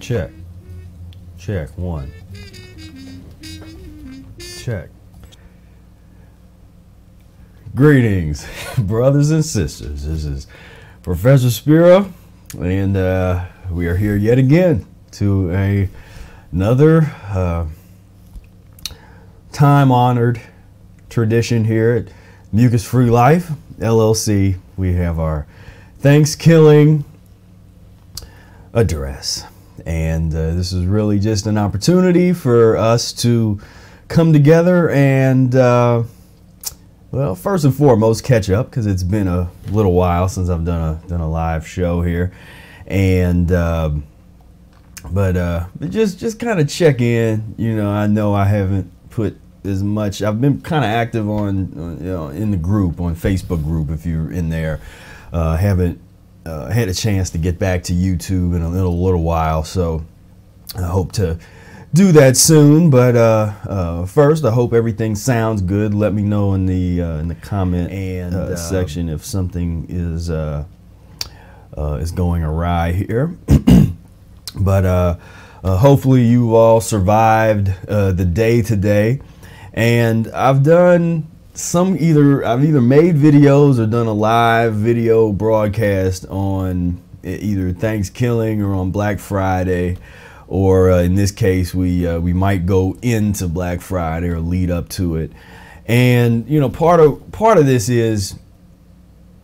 Check. Check. One. Check. Greetings, brothers and sisters. This is Professor Spira, and we are here yet again to another time-honored tradition here at Mucus-free Life, LLC. We have our ThanksKilling address. And this is really just an opportunity for us to come together and, well, first and foremost, catch up, because it's been a little while since I've done a live show here, and just kind of check in. You know I haven't put as much. I've been kind of active on in the group, on Facebook group, if you're in there. Haven't had a chance to get back to YouTube in a little while, so I hope to do that soon. But first, I hope everything sounds good. Let me know in the comment and section if something is going awry here. But hopefully you all survived the day today, and I've either made videos or done a live video broadcast on either ThanksKilling or on Black Friday, or in this case we might go into Black Friday or lead up to it. And part of this is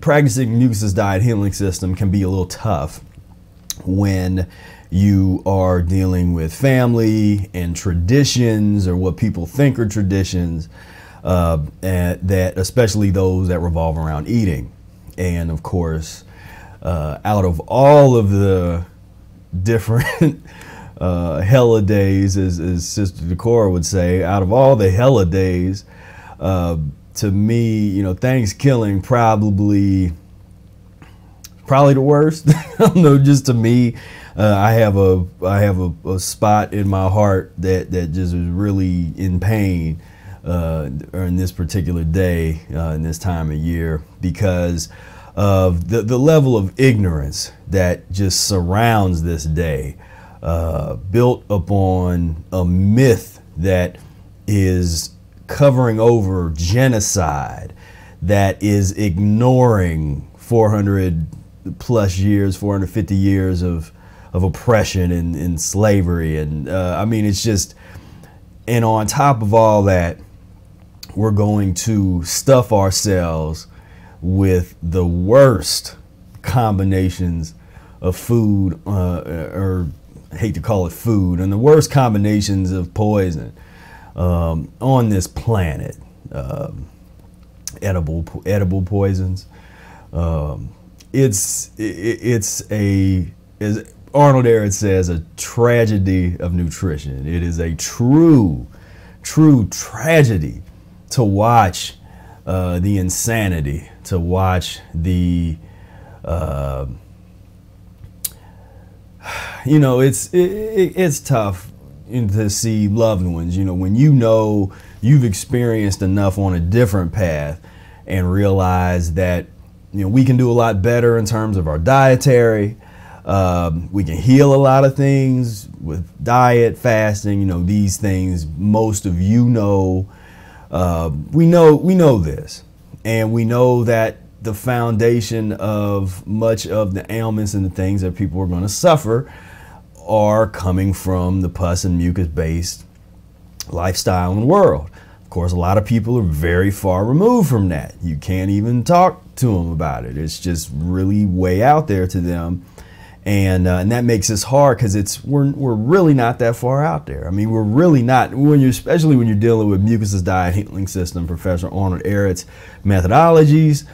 practicing Mucusless Diet Healing System can be a little tough when you are dealing with family and traditions, or what people think are traditions, and that especially those that revolve around eating. And of course, out of all of the different holidays, as Sister Decorah would say, out of all the holidays, to me, ThanksKilling probably the worst. I don't know, just to me, I have a spot in my heart that just is really in pain in this particular day, in this time of year, because of the level of ignorance that just surrounds this day, built upon a myth that is covering over genocide, that is ignoring 450 years of oppression and slavery. And I mean, it's just, and on top of all that, we're going to stuff ourselves with the worst combinations of food, or I hate to call it food, and the worst combinations of poison on this planet. Edible poisons. It's as Arnold Ehret says, a tragedy of nutrition. It is a true tragedy to watch the insanity, to watch the it's tough to see loved ones, when you've experienced enough on a different path, and realize that we can do a lot better in terms of our dietary. We can heal a lot of things with diet, fasting, these things most of we know this, and we know that the foundation of much of the ailments and the things that people are going to suffer are coming from the pus and mucus based lifestyle and world. Of course, a lot of people are very far removed from that. You can't even talk to them about it. It's just really way out there to them. And that makes this hard, because we're really not that far out there. I mean, we're really not, especially when you're dealing with Mucusless Diet Healing System, Professor Arnold Ehret's methodologies.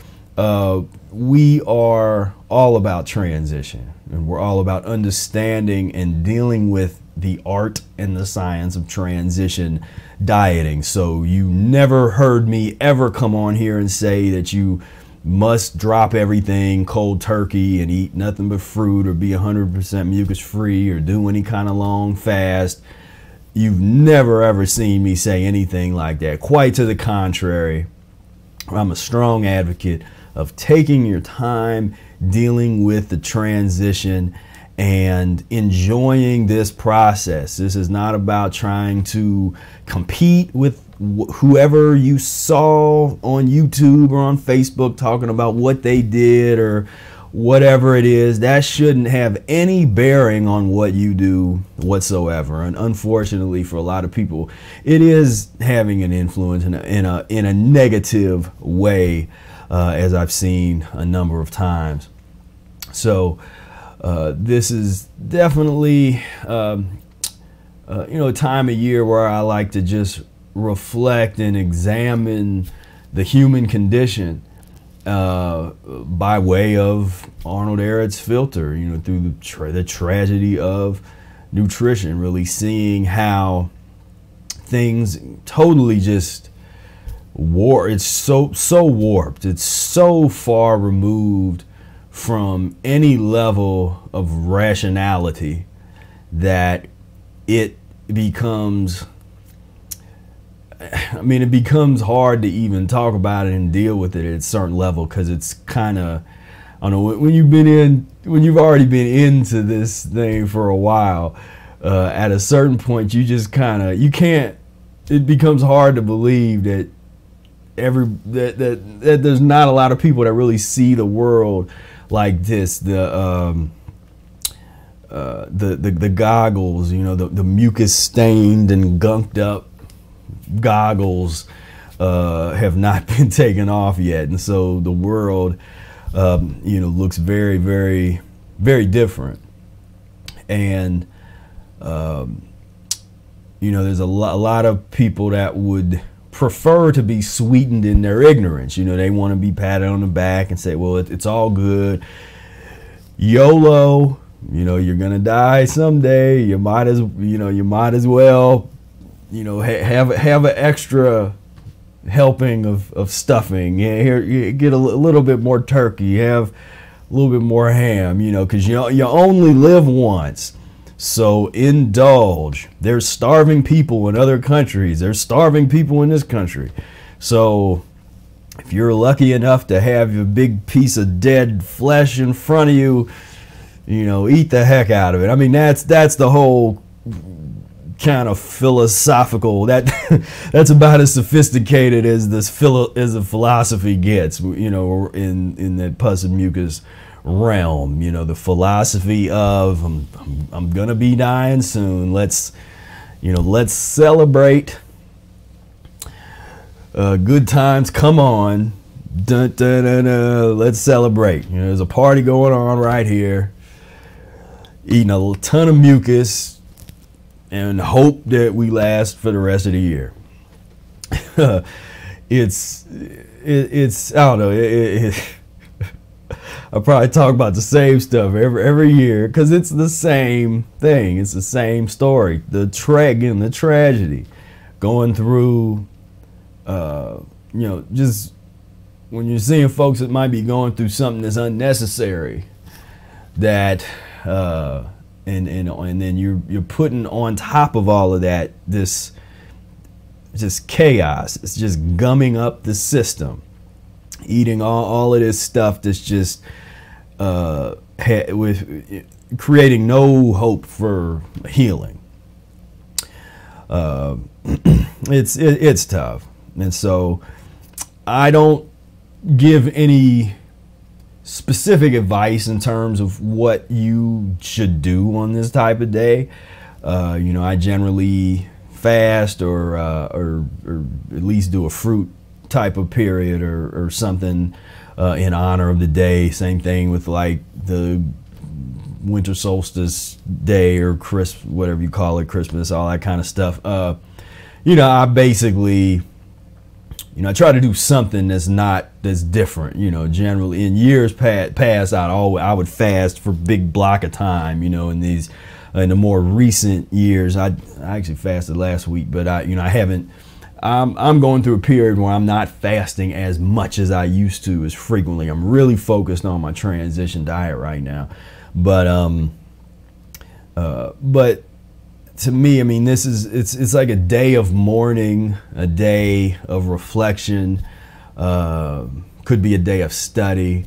We are all about transition, and we're all about understanding and dealing with the art and the science of transition dieting. So you never heard me ever come on here and say that you must drop everything cold turkey and eat nothing but fruit, or be 100% mucus free, or do any kind of long fast. You've never ever seen me say anything like that. Quite to the contrary. I'm a strong advocate of taking your time dealing with the transition and enjoying this process. This is not about trying to compete with whoever you saw on YouTube or on Facebook talking about what they did or whatever it is. That shouldn't have any bearing on what you do whatsoever. And unfortunately for a lot of people, it is having an influence in a negative way, as I've seen a number of times. So this is definitely a time of year where I like to just reflect and examine the human condition by way of Arnold Ehret's filter, through the tragedy of nutrition, really seeing how things totally just it's so warped. It's so far removed from any level of rationality that it becomes hard to even talk about it and deal with it at a certain level, because it's kind of, I don't know, when you've already been into this thing for a while, at a certain point it becomes hard to believe that that there's not a lot of people that really see the world like this. The goggles, the mucus stained and gunked up goggles have not been taken off yet, and so the world looks very, very, very different. And there's a lot of people that would prefer to be sweetened in their ignorance. They want to be patted on the back and say, well, it's all good, YOLO, you're gonna die someday, you might as well have an extra helping of stuffing. Here, you get a little bit more turkey, have a little bit more ham, because you only live once. So indulge. There's starving people in other countries. There's starving people in this country. So if you're lucky enough to have a big piece of dead flesh in front of you, eat the heck out of it. I mean, that's the whole kind of philosophical, that's about as sophisticated as the philosophy gets, in the pus and mucus realm. The philosophy of I'm gonna be dying soon. Let's celebrate. Good times, come on. Dun, dun, dun, dun. Let's celebrate. There's a party going on right here. Eating a ton of mucus and hope that we last for the rest of the year. It's I don't know. I probably talk about the same stuff every year because it's the same thing. It's the same story. The tragedy, going through, just when you're seeing folks that might be going through something that's unnecessary, that and then you're putting on top of all of that this just chaos. It's just gumming up the system, eating all of this stuff that's just with creating no hope for healing. It's tough, and so I don't give any specific advice in terms of what you should do on this type of day. I generally fast or at least do a fruit type of period or something in honor of the day. Same thing with like the winter solstice day or whatever you call it, Christmas, all that kind of stuff. I basically, I try to do something that's different. Generally in years past, I would fast for big block of time. In the more recent years, I actually fasted last week, but I haven't. I'm going through a period where I'm not fasting as much as I used to, as frequently. I'm really focused on my transition diet right now, but to me, I mean, it's like a day of mourning, a day of reflection, could be a day of study,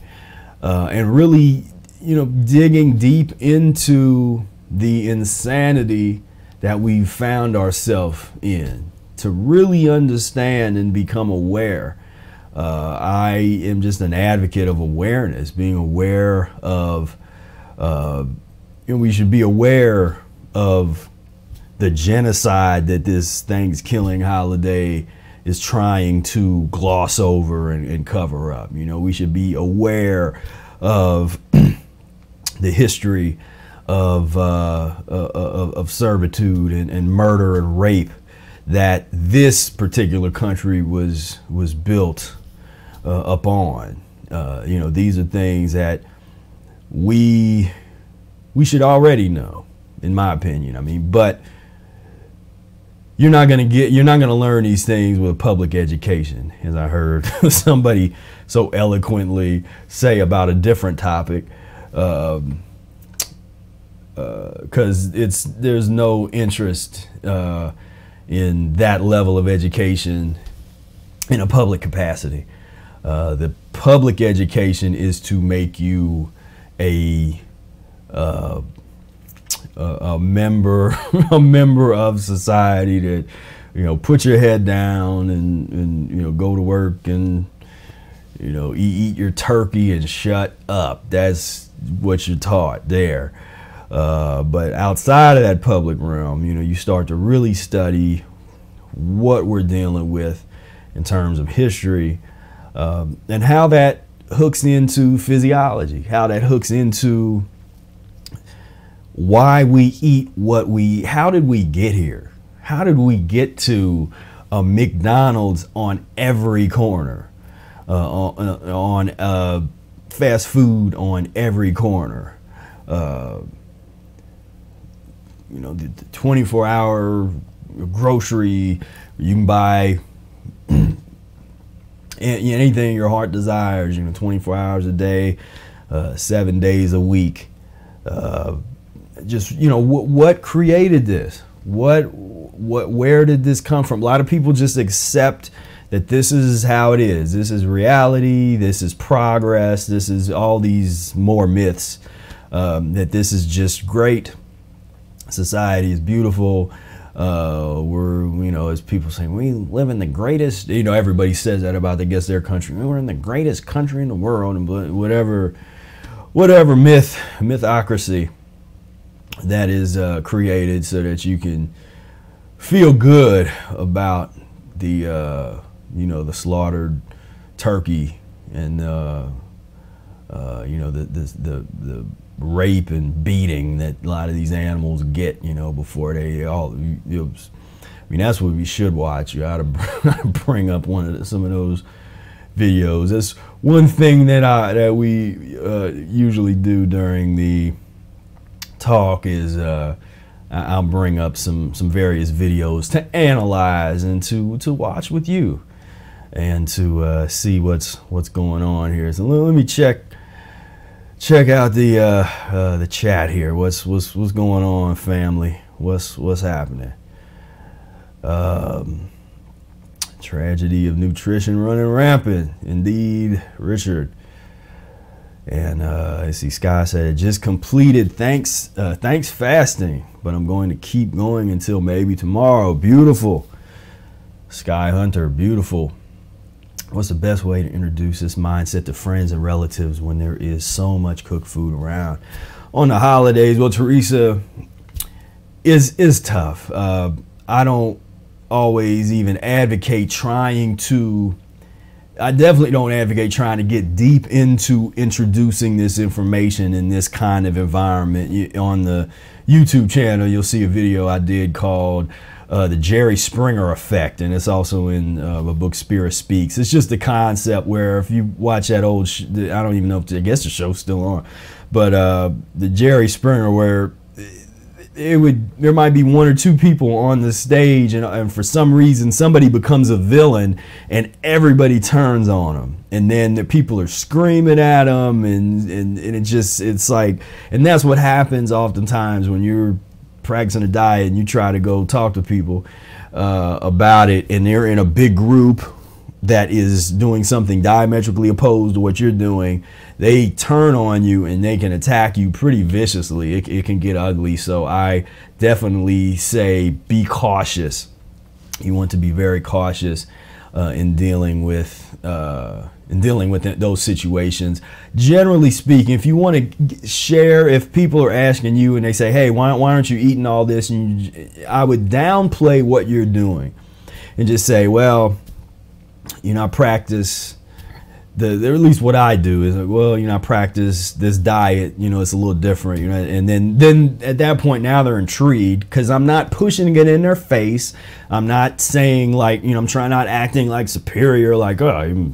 and really digging deep into the insanity that we've found ourselves in, to really understand and become aware. I am just an advocate of awareness, being aware of, we should be aware of the genocide that this ThanksKilling holiday is trying to gloss over and cover up. We should be aware of the history of servitude and murder and rape that this particular country was built upon. These are things that we should already know, in my opinion. But you're not gonna learn these things with public education, as I heard somebody so eloquently say about a different topic. Because there's no interest in that level of education in a public capacity. The public education is to make you a member of society that put your head down and go to work and eat your turkey and shut up. That's what you're taught there. But outside of that public realm, you start to really study what we're dealing with in terms of history, and how that hooks into physiology, how that hooks into why we eat what we eat. How did we get here? How did we get to a McDonald's on every corner, on fast food on every corner? The 24-hour grocery, you can buy anything your heart desires, 24 hours a day, 7 days a week. What created this? Where did this come from? A lot of people just accept that this is how it is. This is reality. This is progress. This is all these more myths, that this is just great. Society is beautiful. We're, as people say, we live in the greatest, everybody says that about, their country. We're in the greatest country in the world, and whatever mythocracy that is created so that you can feel good about the, the slaughtered turkey and, the rape and beating that a lot of these animals get, before they all. That's what we should watch. You ought to bring up some of those videos. That's one thing that we usually do during the talk is I'll bring up some various videos to analyze and to watch with you and to see what's going on here. So let me check out the chat here. What's going on, family? What's happening? Tragedy of nutrition running rampant, indeed, Richard. And I see Sky said, just completed thanks fasting, but I'm going to keep going until maybe tomorrow. Beautiful. Sky Hunter, beautiful. What's the best way to introduce this mindset to friends and relatives when there is so much cooked food around on the holidays? Well, Teresa, is tough. I don't always even advocate I definitely don't advocate trying to get deep into introducing this information in this kind of environment. On the YouTube channel, you'll see a video I did called the Jerry Springer effect, and it's also in a book, Spira Speaks. It's just the concept where if you watch that old, I don't even know if I guess the show's still on, but the Jerry Springer, where there might be one or two people on the stage, and for some reason somebody becomes a villain and everybody turns on them, and then the people are screaming at them, and it's like, and that's what happens oftentimes when you're practicing a diet and you try to go talk to people about it, and they're in a big group that is doing something diametrically opposed to what you're doing, they turn on you and they can attack you pretty viciously. It can get ugly. So I definitely say be cautious. You want to be very cautious in dealing with those situations. Generally speaking, if you want to share, if people are asking you and they say, hey, why aren't you eating all this? And I would downplay what you're doing and just say, well, you know, I practice or at least what I do is like, well, you know, I practice this diet, you know, it's a little different, you know, and then at that point now they're intrigued because I'm not pushing it in their face. I'm not saying like, you know, I'm not acting like superior, like, oh,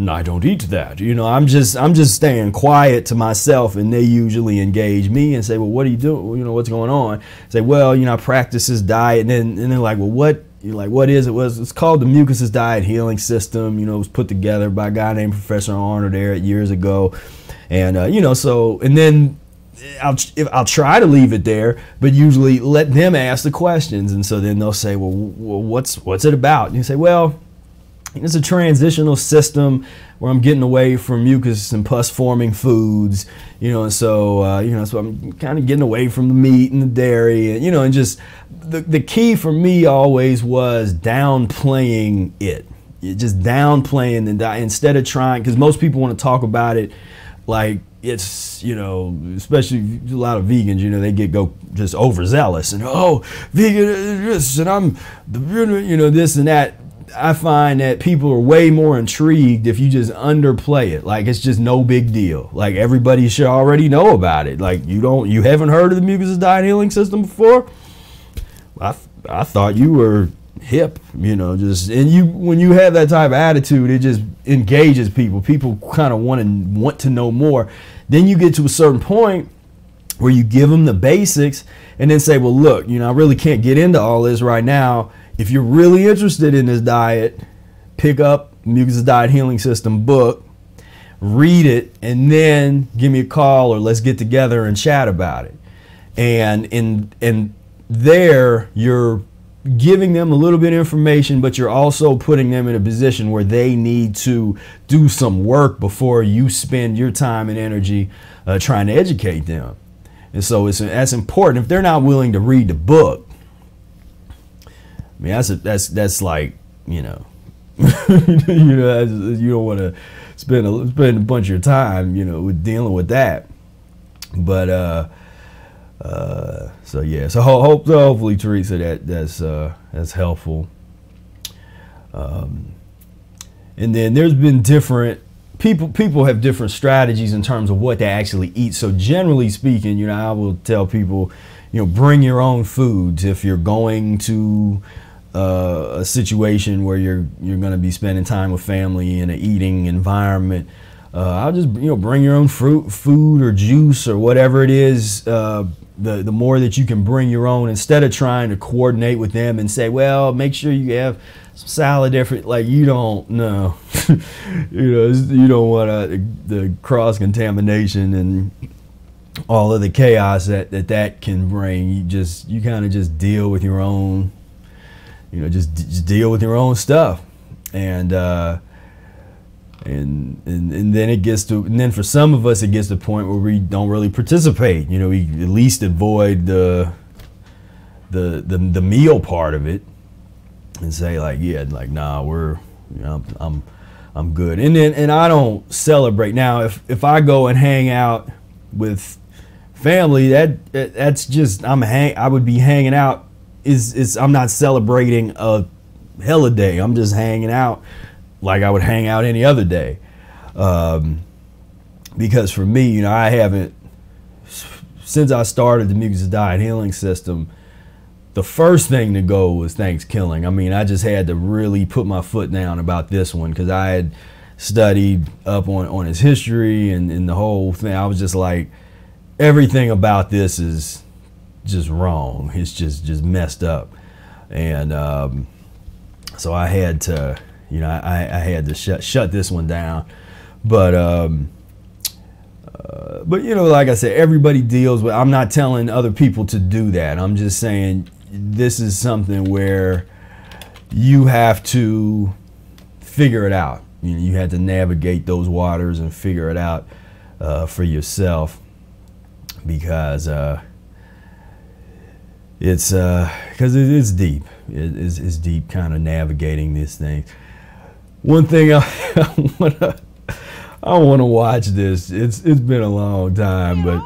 I don't eat that. You know, I'm just staying quiet to myself, and they usually engage me and say, well, what are you doing? You know, what's going on? Say, well, you know, I practice this diet, and they're like, well, what? You're like, what is it? It's called the Mucusless Diet Healing System. You know, it was put together by a guy named Professor Arnold there years ago. And, you know, so, and then I'll try to leave it there, but usually let them ask the questions. And so then they'll say, well, what's it about? And you say, well, it's a transitional system where I'm getting away from mucus and pus forming foods, you know, and so, you know, so I'm kind of getting away from the meat and the dairy, and, you know, and just the key for me always was downplaying it. Just downplaying and instead of trying, because most people want to talk about it like it's, you know, especially a lot of vegans, you know, they go just overzealous and, oh, vegan this and I'm, you know, this and that. I find that people are way more intrigued if you just underplay it. Like it's just no big deal. Like everybody should already know about it. Like you haven't heard of the Mucusless Diet Healing System before? I thought you were hip, you know, when you have that type of attitude, it just engages people. People kind of want to know more. Then you get to a certain point where you give them the basics and then say, well, look, you know, I really can't get into all this right now. If you're really interested in this diet, pick up Mucusless Diet Healing System book, read it, and then give me a call or let's get together and chat about it. And there you're giving them a little bit of information, but you're also putting them in a position where they need to do some work before you spend your time and energy trying to educate them. And so that's important. If they're not willing to read the book, I mean, that's like, you know, you know, you don't want to spend a bunch of your time, you know, with dealing with that. But so yeah, so hopefully Teresa, that's helpful. And then there's been different people have different strategies in terms of what they actually eat. So generally speaking, you know, I will tell people, you know, bring your own foods if you're going to a situation where you're going to be spending time with family in an eating environment. I'll just, you know, bring your own food or juice or whatever it is. The more that you can bring your own, instead of trying to coordinate with them and say, well, make sure you have some salad different. Like, you don't know, you know, you don't want the cross contamination and all of the chaos that can bring. You kind of just deal with your own, you know, just deal with your own stuff. And then it gets to, and then for some of us it gets to the point where we don't really participate. You know, we at least avoid the meal part of it and say like, yeah, like, nah, you know, I'm good. And I don't celebrate. Now if I go and hang out with family, that's just, I would be hanging out. I'm not celebrating a holiday. I'm just hanging out like I would hang out any other day. Because for me, you know, I haven't, since I started the Mucusless Diet Healing System, the first thing to go was ThanksKilling. I mean, I just had to really put my foot down about this one because I had studied up on his history and the whole thing. I was just like, everything about this is just wrong. It's just messed up. And so I had to, you know, I had to shut this one down. But you know, like I said, everybody deals with, I'm not telling other people to do that. I'm just saying this is something where you have to figure it out. You had to navigate those waters and figure it out for yourself, because it's deep. It's deep, kind of navigating this thing. One thing I want to watch this. It's been a long time, but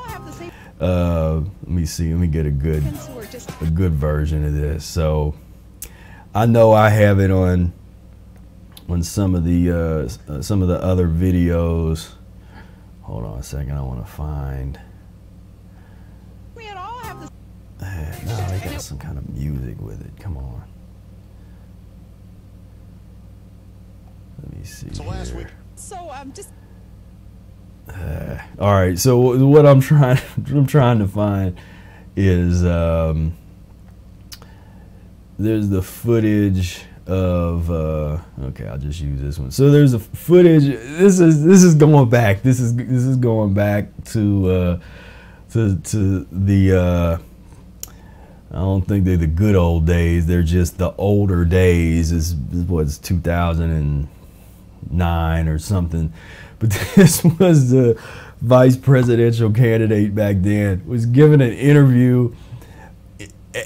let me see. Let me get a good version of this. So I know I have it on some of the other videos. Hold on a second. I want to find. No, they got some kind of music with it. Come on. Let me see. So last week. So I'm just. All right. So what I'm trying to find is there's the footage of okay, I'll just use this one. So there's the footage. This is going back. This is going back to the I don't think they're the good old days. They're just the older days. Is what's 2009 or something. But this was the vice presidential candidate back then, was giving an interview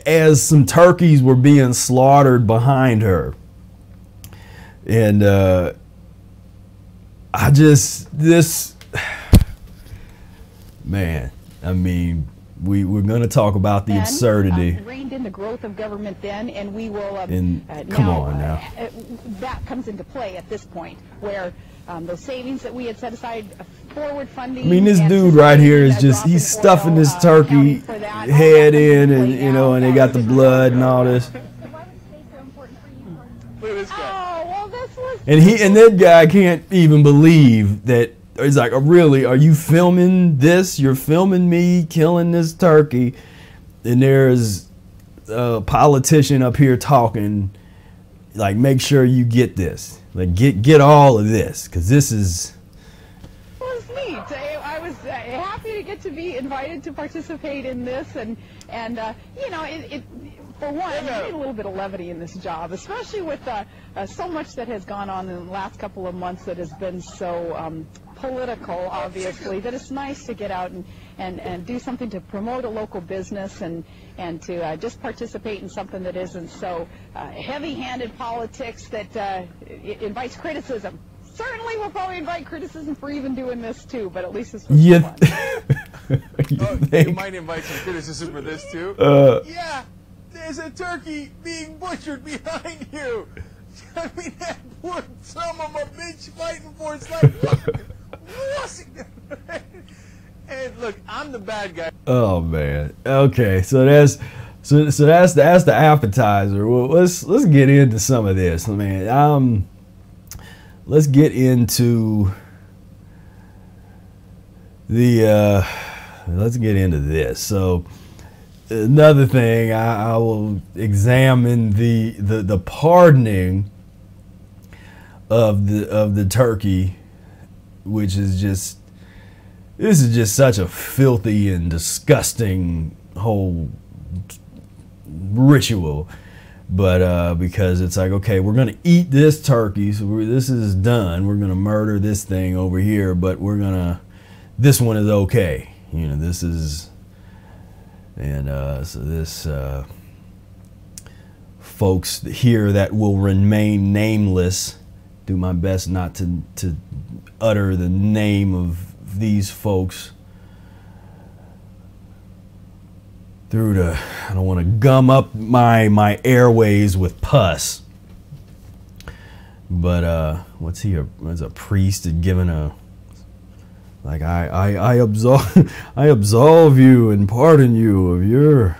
as some turkeys were being slaughtered behind her. And man, I mean, we're going to talk about the absurdity. Reined in the growth of government then, and we will. Come on now. That comes into play at this point, where those savings that we had set aside, forward funding. I mean, this dude right here is just—he's stuffing this turkey head in, and and they got the blood and all this. And that guy can't even believe that. He's like, oh, really? Are you filming this? You're filming me killing this turkey, and there's a politician up here talking. Like, make sure you get this. Like, get all of this, because this is. Well, it's neat. I was happy to get to be invited to participate in this, and it for one, we need a little bit of levity in this job, especially with so much that has gone on in the last couple of months that has been so political, obviously, that it's nice to get out and do something to promote a local business and to just participate in something that isn't so heavy-handed politics that it invites criticism. Certainly, we'll probably invite criticism for even doing this too, but at least this was fun. You might invite some criticism for this too. Yeah, there's a turkey being butchered behind you. I mean, that poor son of a bitch fighting for his life. And look, I'm the bad guy. Oh man. Okay, so that's the appetizer. Well, let's get into some of this, man. Let's get into this. So another thing, I will examine the pardoning of the turkey, which is just, this is just such a filthy and disgusting whole ritual. But because it's like, okay, we're gonna eat this turkey, so this is done. We're gonna murder this thing over here, but this one is okay. This is, and so this folks here that will remain nameless, do my best not to utter the name of these folks I don't want to gum up my airways with pus. But what's he? As a priest giving a, like, I absolve you and pardon you of your,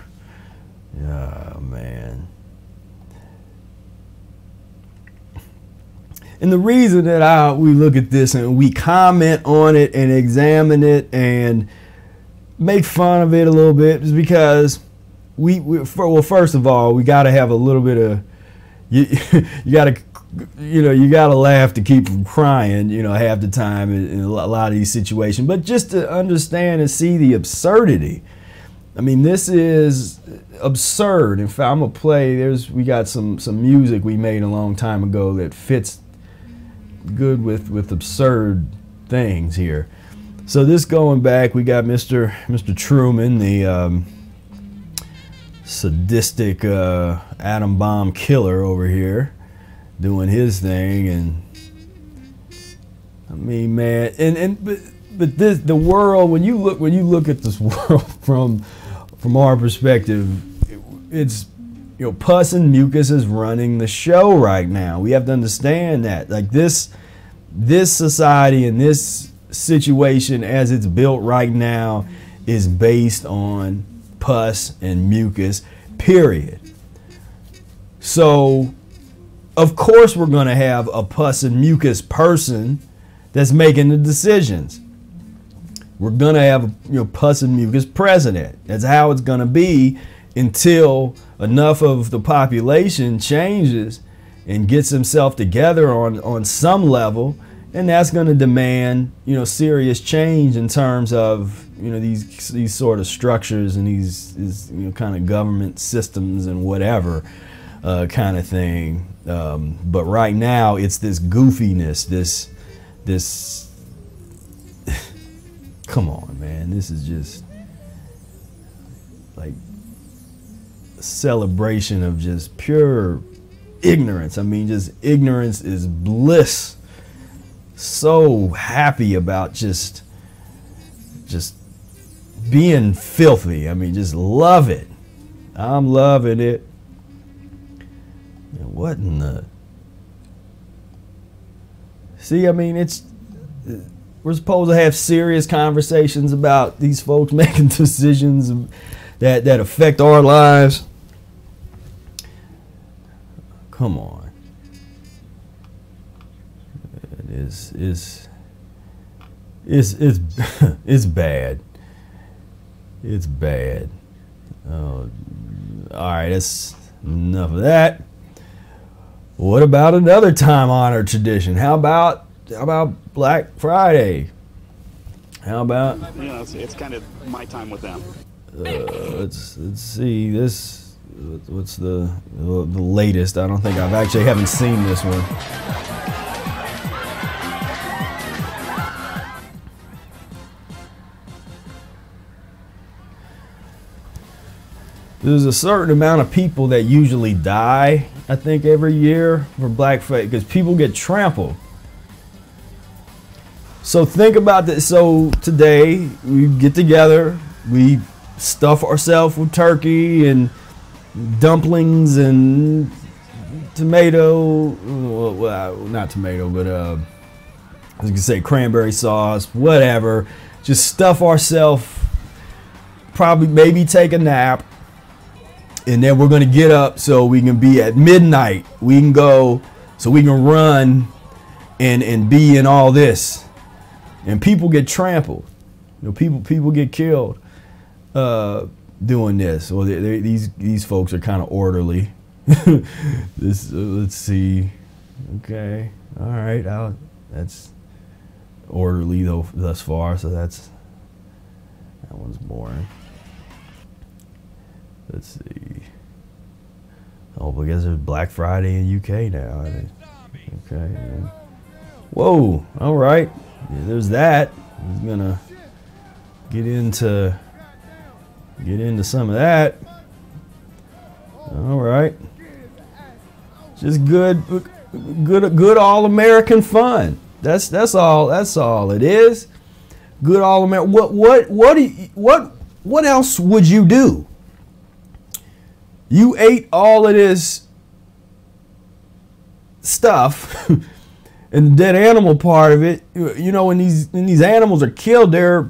yeah, man. And the reason that we look at this and we comment on it and examine it and make fun of it a little bit is because well, first of all, we got to have a little bit of, you got to laugh to keep from crying, half the time in a lot of these situations. But just to understand and see the absurdity. I mean, this is absurd. In fact, I'm gonna play. We got some music we made a long time ago that fits good with absurd things here. So this going back, we got Mr. Truman, the sadistic atom bomb killer over here, doing his thing. And I mean, man, but this, the world, when you look at this world from our perspective, it's, you know, pus and mucus is running the show right now. We have to understand that, like, this society and this situation as it's built right now is based on pus and mucus, period. So of course we're going to have a pus and mucus person that's making the decisions. We're going to have, you know, pus and mucus president. That's how it's going to be until enough of the population changes and gets himself together on some level, and that's going to demand, you know, serious change in terms of, you know, these sort of structures and these you know, kind of government systems and whatever kind of thing. But right now it's this goofiness, this come on, man, this is just like a celebration of just pure ignorance. I mean, just ignorance is bliss. So happy about just being filthy. I mean, just love it. I'm loving it. And what in the... See, I mean, we're supposed to have serious conversations about these folks making decisions that affect our lives. Come on. It's bad. It's bad. Oh, all right, that's enough of that. What about another time-honored tradition? How about Black Friday? How about? You know, it's kind of my time with them. Let's see this. What's the latest? I don't think haven't seen this one. There's a certain amount of people that usually die, I think, every year for Black Friday because people get trampled. So think about this. So today we get together, we stuff ourselves with turkey and dumplings and tomato, well, not tomato, but I was gonna say cranberry sauce, whatever. Just stuff ourselves, probably maybe take a nap. And then we're going to get up so we can be at midnight. We can go so we can run and be in all this. And people get trampled. You know, people get killed doing this. Well, these folks are kind of orderly. Let's see. Okay. All right. That's orderly though thus far. So that one's boring. Let's see. Oh, I guess there's Black Friday in UK now. Okay. Yeah. Whoa. All right. Yeah, there's that. I'm gonna get into some of that. All right. Just good all-American fun. That's all it is. Good all-American. What else would you do? You ate all of this stuff and the dead animal part of it. You know, when these animals are killed, they're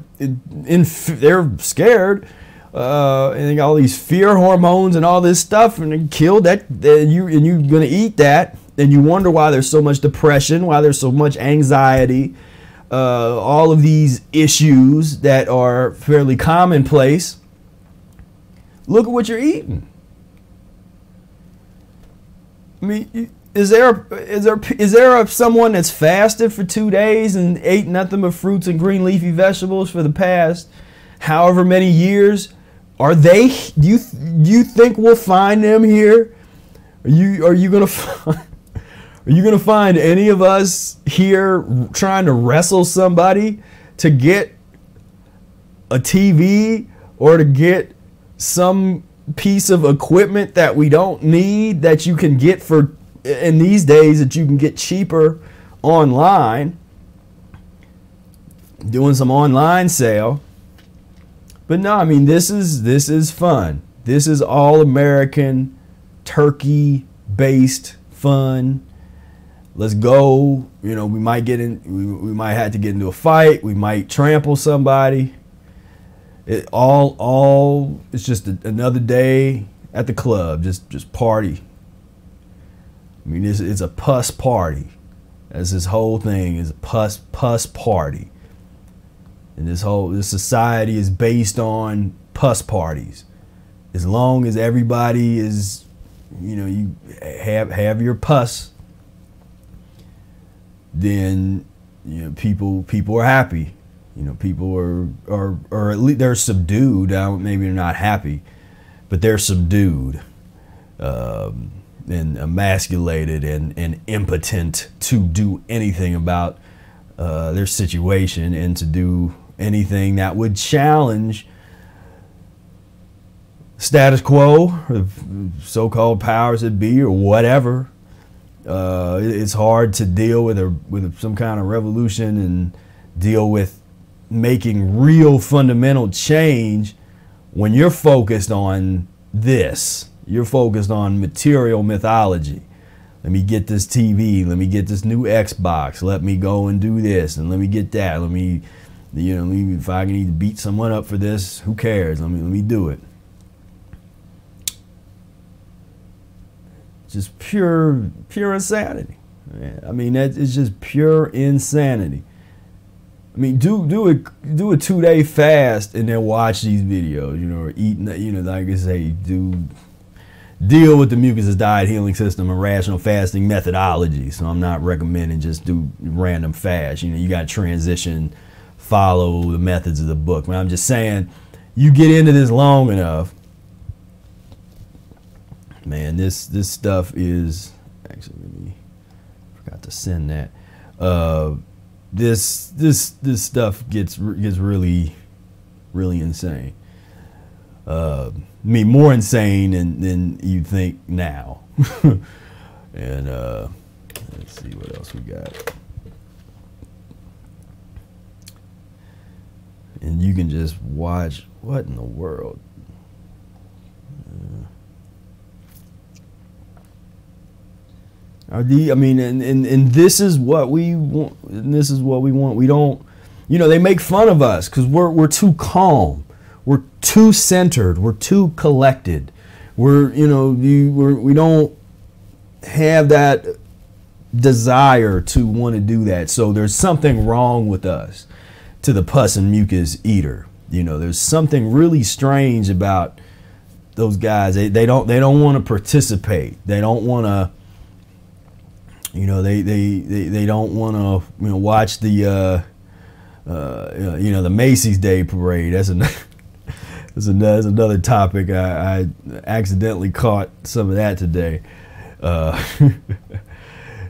scared, and they got all these fear hormones and all this stuff, and they killed that. You're gonna eat that, and you wonder why there's so much depression, why there's so much anxiety, all of these issues that are fairly commonplace. Look at what you're eating. I mean, is there someone that's fasted for 2 days and ate nothing but fruits and green leafy vegetables for the past however many years? Are they? Do you think we'll find them here? Are you gonna Are you going to find any of us here trying to wrestle somebody to get a TV or to get some piece of equipment that we don't need that you can get for, in these days, that you can get cheaper online, doing some online sale? But no, I mean, this is fun. This is all American, turkey-based fun. Let's go. You know, we might have to get into a fight. We might trample somebody. It's just another day at the club. Just party. I mean, it's a puss party. That's this whole thing is a puss party. And this society is based on puss parties. As long as everybody is, you know, you have your puss, then, you know, people are happy. You know, people are at least they're subdued. Maybe they're not happy, but they're subdued, and emasculated and impotent to do anything about their situation and to do anything that would challenge status quo, or so-called powers that be, or whatever. It's hard to deal with some kind of revolution and deal with making real fundamental change when you're focused on this. You're focused on material mythology. Let me get this TV. Let me get this new Xbox. Let me go and do this, and let me get that. Let me, you know, if I need to beat someone up for this, who cares? Let me do it. Just pure insanity. I mean, it's just pure insanity. I mean, do a 2-day fast and then watch these videos, you know, or eat, you know, like I say, deal with the Mucusless Diet Healing System and rational fasting methodology. So I'm not recommending just do random fast. You know, you got to transition, follow the methods of the book. But I'm just saying, you get into this long enough, man, this stuff is, actually, forgot to send that. This stuff gets really insane. I mean, more insane than you think now. And let's see what else we got. And you can just watch. What in the world? I mean, and this is what we want. And this is what we want. We don't, you know, they make fun of us because we're too calm. We're too centered. We're too collected. We don't have that desire to want to do that. So there's something wrong with us, to the pus and mucus eater. You know, there's something really strange about those guys. They don't want to participate. They don't want to. You know, they don't want to, you know, watch the you know, the Macy's Day Parade. That's another topic. I accidentally caught some of that today.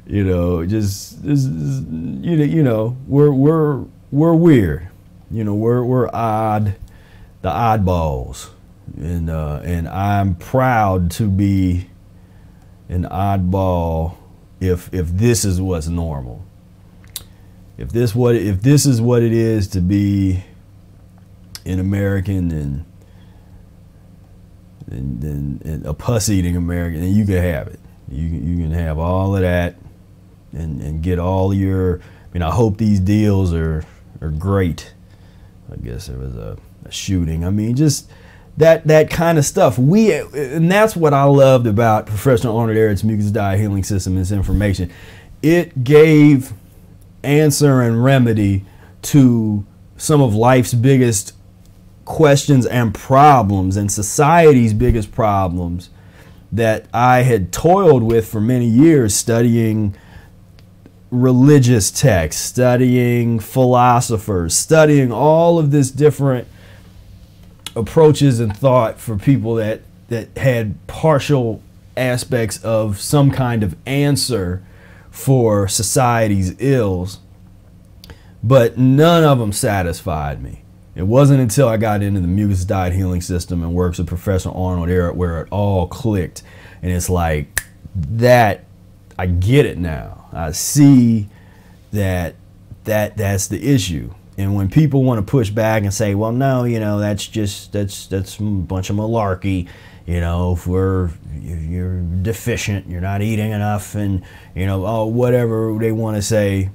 You know, you know, we're weird. You know, we're odd, the oddballs, and I'm proud to be an oddball. If this is what's normal, if this is what it is to be an American and a pus eating American, then you can have it. You can have all of that and get all your. I mean, I hope these deals are great. I guess there was a shooting. I mean, just that kind of stuff. And that's what I loved about Professional Honored Eric's Mucusless Diet Healing System, this information. It gave answer and remedy to some of life's biggest questions and problems, and society's biggest problems that I had toiled with for many years, studying religious texts, studying philosophers, studying all of this different approaches and thought for people that had partial aspects of some kind of answer for society's ills, but none of them satisfied me. It wasn't until I got into the Mucusless Diet Healing System and works with Professor Arnold where it all clicked. And it's like, that, I get it now. I see that's the issue. And when people want to push back and say, well, no, you know, that's a bunch of malarkey. You know, if you're deficient, you're not eating enough, and, you know, oh, whatever they want to say.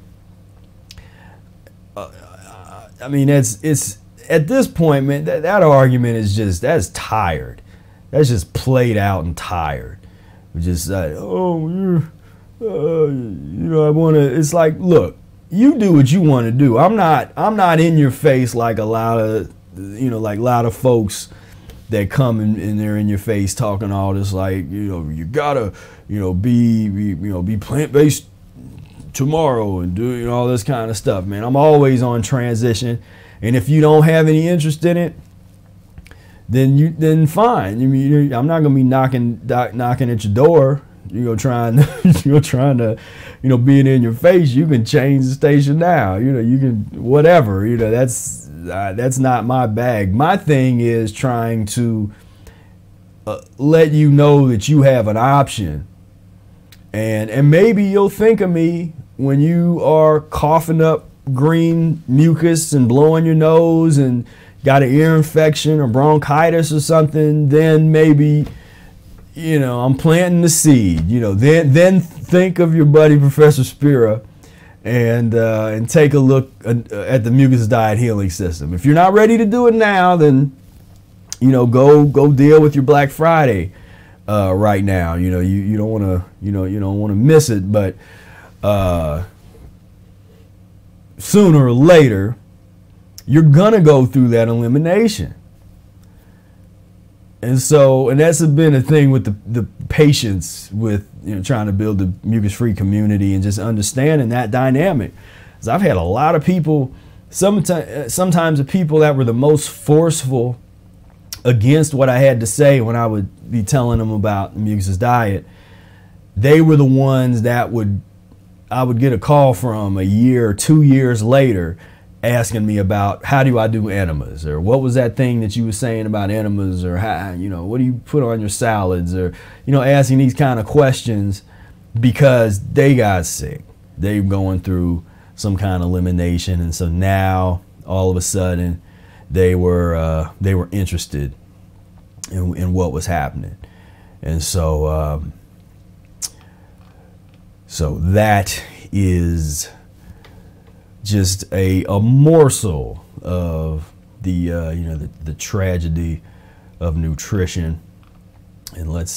I mean, it's at this point, man, that argument is that's tired. That's just played out and tired. It's just like, oh, you know, I want to. It's like, look, you do what you want to do. I'm not in your face like a lot of, you know, like a lot of folks that come and they're in your face talking all this, like, you know, you gotta, you know, be plant-based tomorrow and do, you know, all this kind of stuff, man. I'm always on transition, and if you don't have any interest in it, then fine. I mean, I'm not gonna be knocking at your door, you know, trying to, you know, being in your face. You can change the station now, you know, you can whatever, you know. That's not my bag. My thing is trying to let you know that you have an option, and maybe you'll think of me when you are coughing up green mucus and blowing your nose and got an ear infection or bronchitis or something. Then maybe, you know, I'm planting the seed. You know, then think of your buddy Professor Spira and take a look at the Mucusless Diet Healing System. If you're not ready to do it now, then, you know, go deal with your Black Friday right now. You know, you don't want to, you don't want to miss it, but sooner or later you're gonna go through that elimination. And that's been a thing with the patients with, you know, trying to build the mucus-free community and just understanding that dynamic. Because I've had a lot of people, sometimes the people that were the most forceful against what I had to say when I would be telling them about the Mucusless diet, they were the ones that I would get a call from a year or 2 years later asking me about, how do I do enemas, or what was that thing that you were saying about enemas, or how, you know, what do you put on your salads, or, you know, asking these kind of questions because they got sick. They're going through some kind of elimination, and so now all of a sudden they were interested in what was happening. And so so that is just a morsel of the you know, the tragedy of nutrition. And let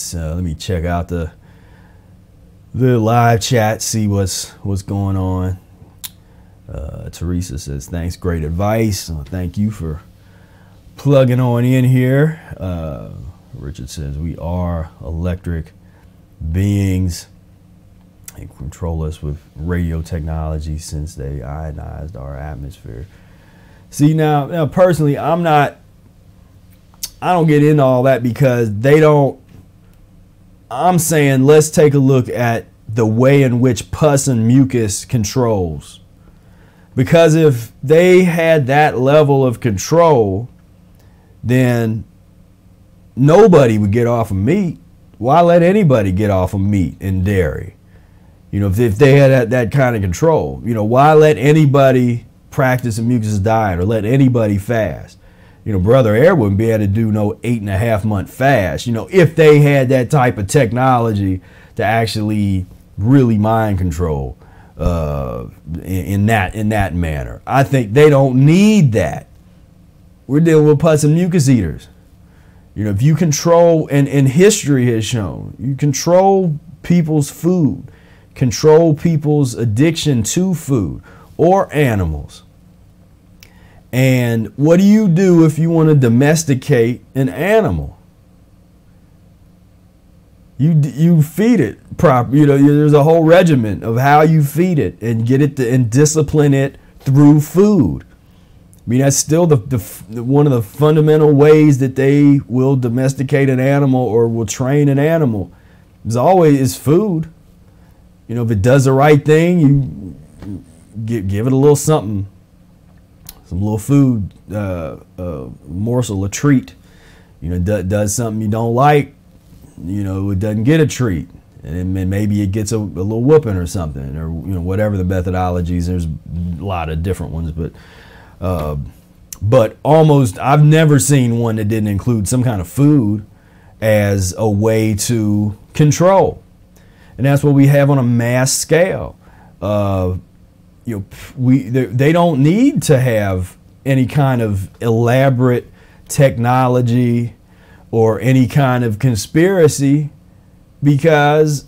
me check out the live chat, see what's going on. Teresa says, thanks, great advice. Thank you for plugging on in here. Richard says, we are electric beings and control us with radio technology since they ionized our atmosphere. See, now personally, I don't get into all that because they don't. I'm saying let's take a look at the way in which pus and mucus controls. Because if they had that level of control, then nobody would get off of meat. Why let anybody get off of meat and dairy? You know, if they had that kind of control, you know, why let anybody practice a mucusless diet or let anybody fast? You know, Brother Air wouldn't be able to do no 8.5 month fast, you know, if they had that type of technology to actually really mind control in that manner. I think they don't need that. We're dealing with pus and mucus eaters. You know, if you control, and history has shown, you control people's food, control people's addiction to food or animals. And what do you do if you want to domesticate an animal? You feed it proper. You know, there's a whole regimen of how you feed it and get it and discipline it through food. I mean, that's still one of the fundamental ways that they will domesticate an animal or will train an animal. Is always food. you know, if it does the right thing, you give it a little something, some little food, morsel, a treat. You know, does something you don't like, you know, it doesn't get a treat. And then maybe it gets a little whooping or something, or, you know, whatever the methodologies. There's a lot of different ones, but almost, I've never seen one that didn't include some kind of food as a way to control. And that's what we have on a mass scale. You know, they don't need to have any kind of elaborate technology or any kind of conspiracy, because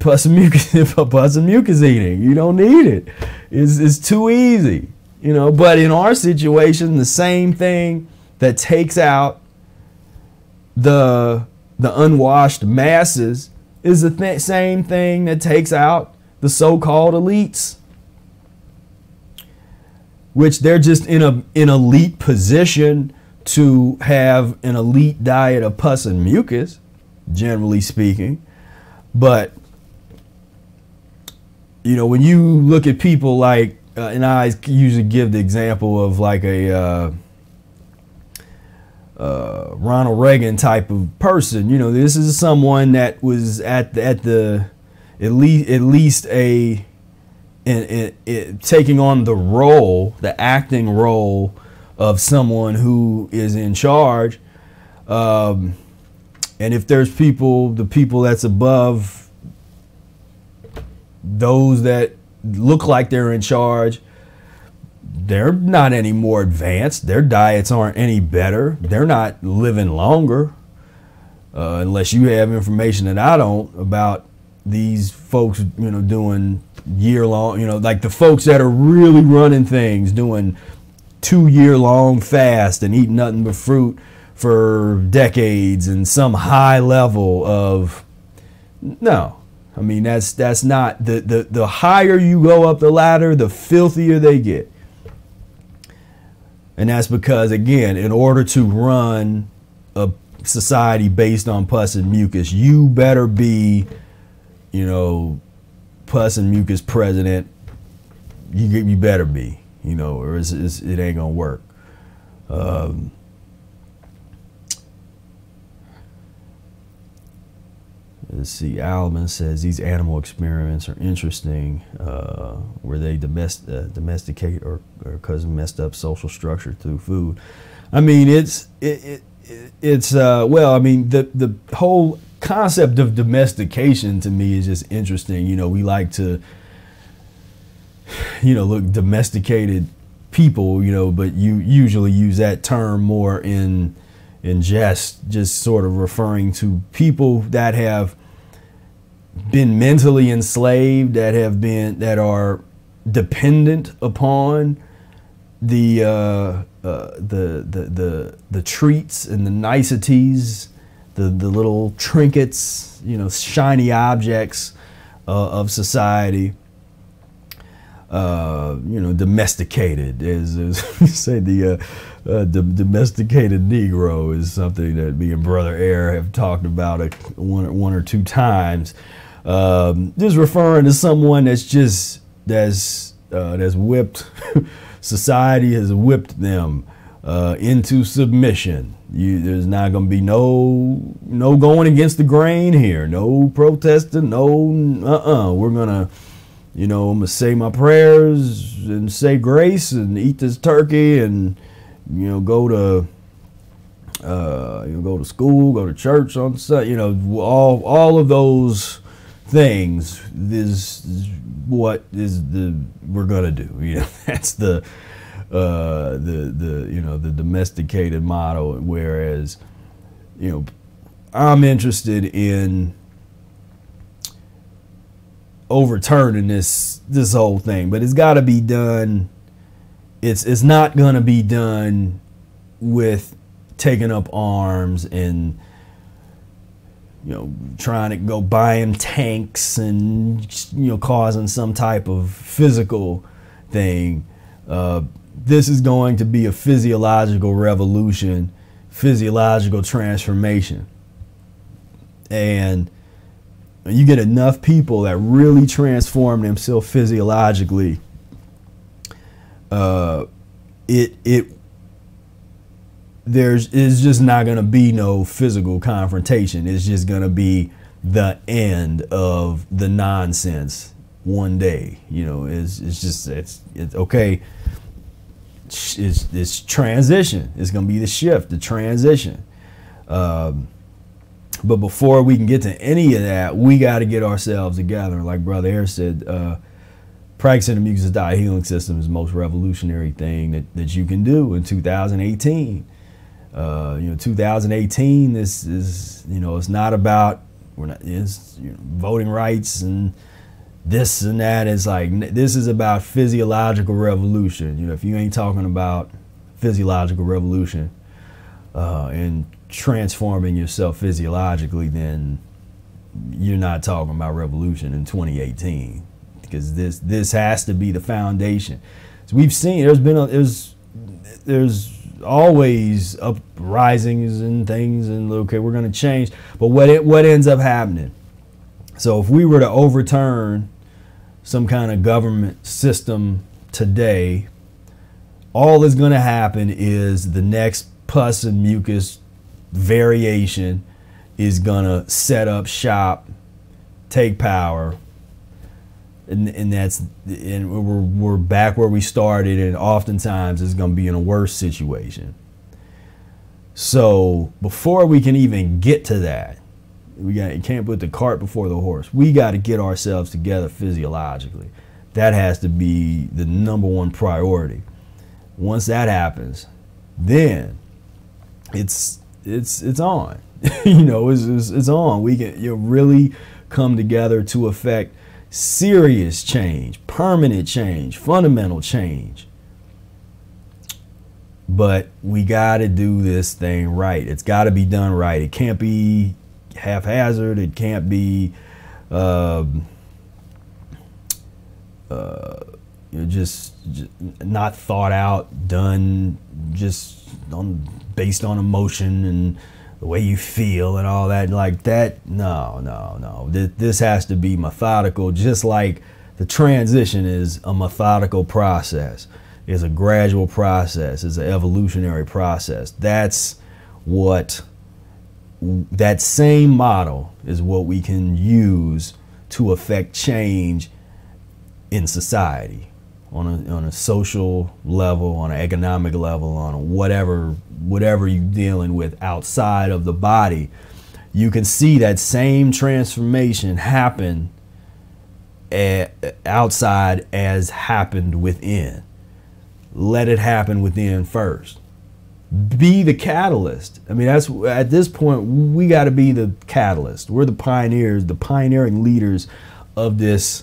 pus and mucus eating, you don't need it. It's too easy, you know. But in our situation, the same thing that takes out the unwashed masses is the same thing that takes out the so-called elites, which they're just in an elite position to have an elite diet of pus and mucus, generally speaking. But, you know, when you look at people like, and I usually give the example of like a Ronald Reagan type of person. You know, this is someone that was at least taking on the role, the acting role of someone who is in charge. And if there's the people that's above those that look like they're in charge, they're not any more advanced. Their diets aren't any better. They're not living longer, unless you have information that I don't about these folks, you know, doing year-long, you know, like the folks that are really running things, doing 2-year-long fast and eating nothing but fruit for decades and some high level of, no. I mean, that's not, the higher you go up the ladder, the filthier they get. And that's because, again, in order to run a society based on pus and mucus, you better be, you know, pus and mucus president. You better be, you know, or it ain't gonna work. Let's see. Alman says these animal experiments are interesting. Where they domesticate or cause messed up social structure through food. I mean, it's well, I mean, the whole concept of domestication to me is just interesting. You know, we like to, you know, look domesticated people, you know, but you usually use that term more in jest, just sort of referring to people that have been mentally enslaved, that are dependent upon the treats and the niceties, the little trinkets, you know, shiny objects of society. You know, domesticated, as we say, the domesticated Negro is something that me and Brother Air have talked about one or two times. Just referring to someone that's whipped. Society has whipped them into submission. There's not going to be no going against the grain here. No protesting. No. We're gonna, you know, I'm gonna say my prayers and say grace and eat this turkey and, you know, go to school, go to church on Sunday, you know, all of those things. This is what we're gonna do. You know, that's the you know, the domesticated model. Whereas, you know, I'm interested in overturning this whole thing, but it's got to be done. It's not going to be done with taking up arms and, you know, trying to go buying tanks and, you know, causing some type of physical thing. This is going to be a physiological revolution, physiological transformation. And you get enough people that really transform themselves physiologically, there's just not going to be no physical confrontation. It's just going to be the end of the nonsense one day. You know, it's okay. It's transition. It's going to be the shift, the transition. But before we can get to any of that, we got to get ourselves together. Like Brother Air said, practicing the Mucusless Diet Healing System is the most revolutionary thing that you can do in 2018. 2018, this is, it's not about, voting rights and this and that. It's like, this is about physiological revolution. If you ain't talking about physiological revolution and transforming yourself physiologically, then you're not talking about revolution in 2018, because this has to be the foundation. So we've seen there's always uprisings and things, and okay, we're going to change, but what ends up happening? So if we were to overturn some kind of government system today, all that's going to happen is the next pus and mucus variation is going to set up shop, take power, and we're back where we started, and oftentimes it's going to be in a worse situation. So before we can even get to that, you can't put the cart before the horse. We got to get ourselves together physiologically. That has to be the #1 priority. Once that happens, then it's on. It's on. We can really come together to affect serious change, permanent change, fundamental change. But we got to do this thing right. It's got to be done right. It can't be haphazard. It can't be just not thought out, done just based on emotion and the way you feel and all that like that. No. This has to be methodical, just like the transition is a methodical process. It's a gradual process. It's an evolutionary process. That same model is what we can use to affect change in society, on a social level, on an economic level, on a whatever you're dealing with outside of the body. You can see that same transformation happen outside as happened within. Let it happen within first. Be the catalyst. I mean, that's at this point we got to be the catalyst. We're the pioneers, the pioneering leaders of this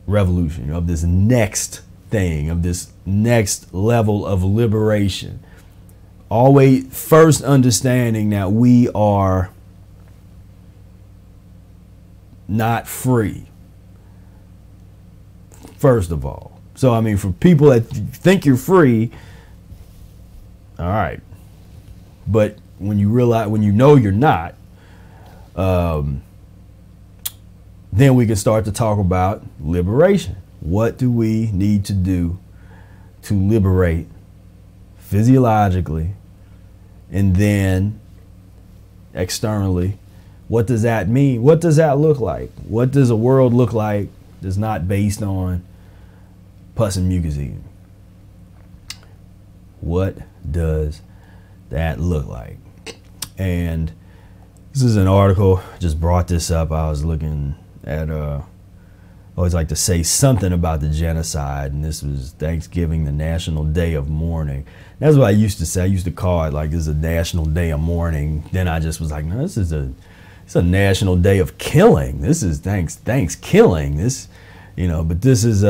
revolution, of this next thing, of this next level of liberation. Always first understanding that we are not free, first of all. So, I mean, for people that think you're free, all right. But when you realize, when you know you're not, then we can start to talk about liberation. What do we need to do to liberate physiologically, and then externally? What does that mean? What does that look like? What does a world look like that's not based on pus and mucus eating? What does that look like? And this is an article, just brought this up. I was looking at I always like to say something about the genocide, and this was Thanksgiving, the National Day of Mourning. That's what I used to say. I used to call it like, this is a National Day of Mourning. Then I just was like, no, it's a National Day of Killing. This is ThanksKilling. This, but this is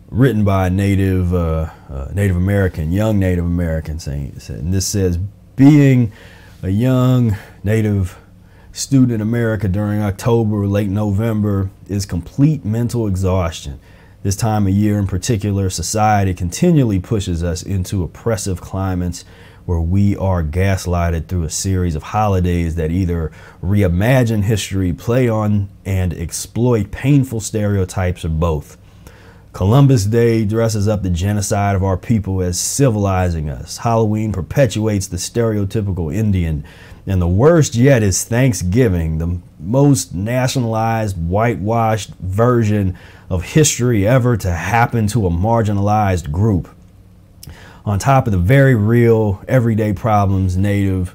written by a Native American, young Native American, and this says, being a young Native student in America during October or late November is complete mental exhaustion. This time of year in particular, society continually pushes us into oppressive climates where we are gaslighted through a series of holidays that either reimagine history, play on and exploit painful stereotypes, or both. Columbus Day dresses up the genocide of our people as civilizing us. Halloween perpetuates the stereotypical Indian. And the worst yet is Thanksgiving, the most nationalized, whitewashed version of history ever to happen to a marginalized group. On top of the very real, everyday problems natives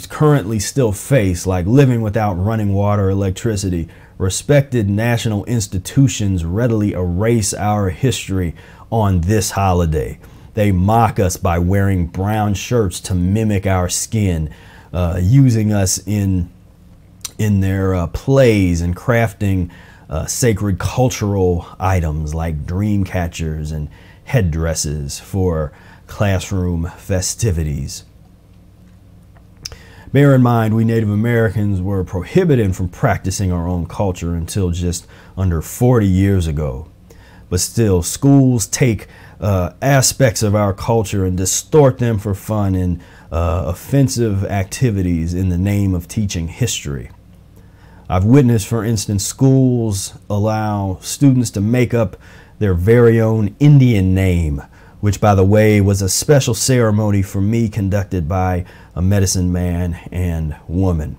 currently still face, like living without running water or electricity, respected national institutions readily erase our history on this holiday. They mock us by wearing brown shirts to mimic our skin, using us in their plays and crafting sacred cultural items like dream catchers and headdresses for classroom festivities. Bear in mind, we Native Americans were prohibited from practicing our own culture until just under 40 years ago. But still, schools take aspects of our culture and distort them for fun and offensive activities in the name of teaching history. I've witnessed, for instance, schools allow students to make up their very own Indian name, which, by the way, was a special ceremony for me conducted by a medicine man and woman.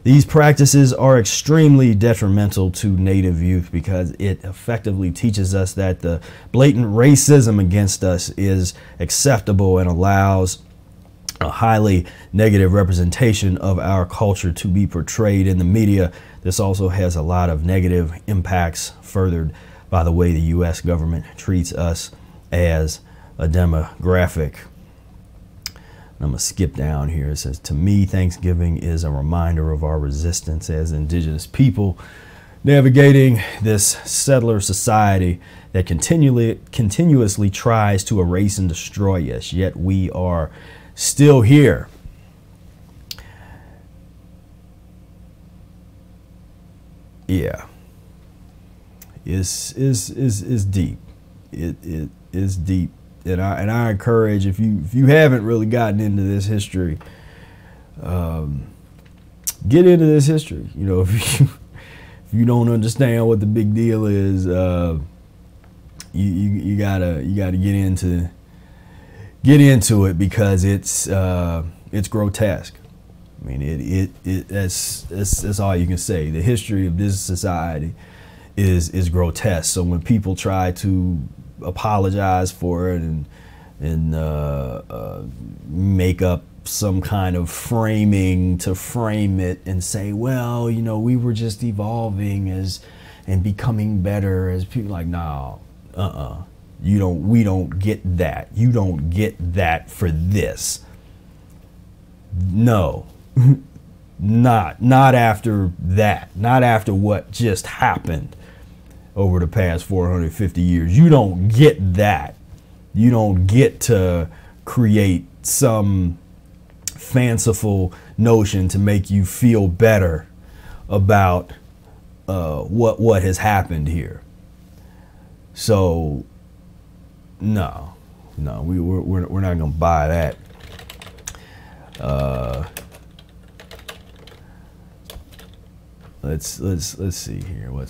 These practices are extremely detrimental to Native youth because it effectively teaches us that the blatant racism against us is acceptable and allows a highly negative representation of our culture to be portrayed in the media. This also has a lot of negative impacts furthered by the way the U.S. government treats us as a demographic. I'm going to skip down here. It says, to me, Thanksgiving is a reminder of our resistance as indigenous people navigating this settler society that continuously tries to erase and destroy us, yet we are still here. Yeah. It's deep. It is deep. And I encourage, if you haven't really gotten into this history, get into this history. You know, if you don't understand what the big deal is, you gotta get into it because it's grotesque. I mean, that's all you can say. The history of this society is grotesque. So when people try to apologize for it and make up some kind of framing to frame it and say, well, you know, we were just evolving and becoming better as people, like, no, we don't get that. You don't get that for this. No. Not after that. Not after what just happened over the past 450 years. You don't get that. You don't get to create some fanciful notion to make you feel better about what has happened here. So no, we're not gonna buy that. Let's see here. What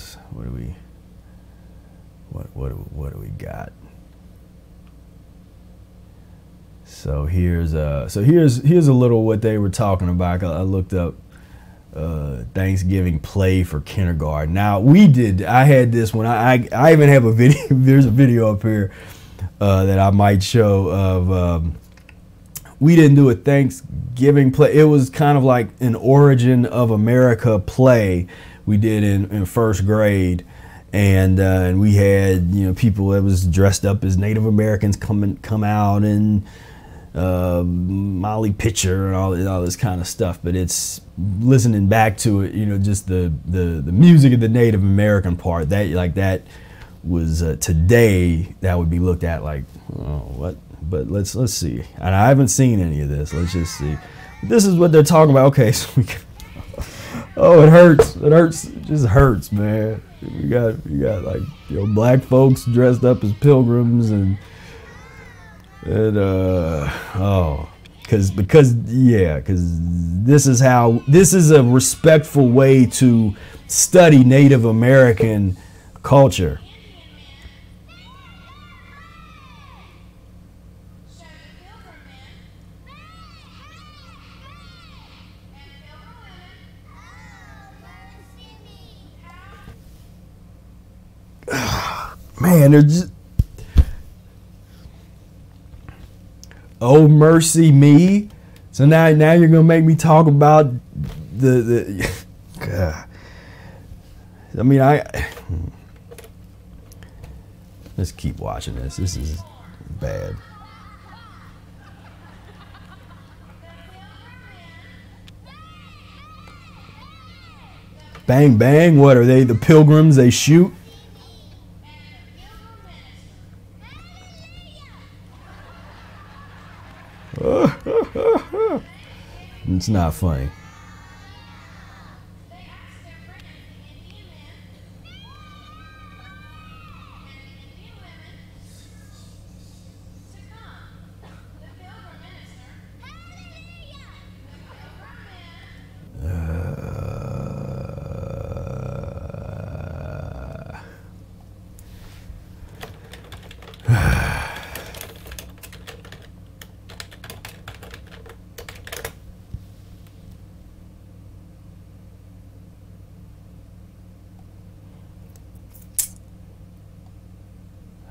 do we got? So here's a little what they were talking about. I looked up Thanksgiving play for kindergarten. Now I had this one. I even have a video. There's a video up here that I might show of. We didn't do a Thanksgiving play. It was kind of like an Origin of America play we did in first grade. And we had, you know, people that was dressed up as Native Americans come out and Molly Pitcher and all this kind of stuff. But it's listening back to it, you know, just the music of the Native American part that was today that would be looked at like, oh, what? But let's see. And I haven't seen any of this. Let's just see. This is what they're talking about. Okay, so we can, oh, it hurts. It hurts. It just hurts, man. You got like, you know, black folks dressed up as pilgrims and And because this is a respectful way to study Native American culture. Man, they're just, oh mercy me. So now you're gonna make me talk about the God. I mean, let's keep watching this. This is bad. Bang bang, what are they, the pilgrims they shoot? It's not funny.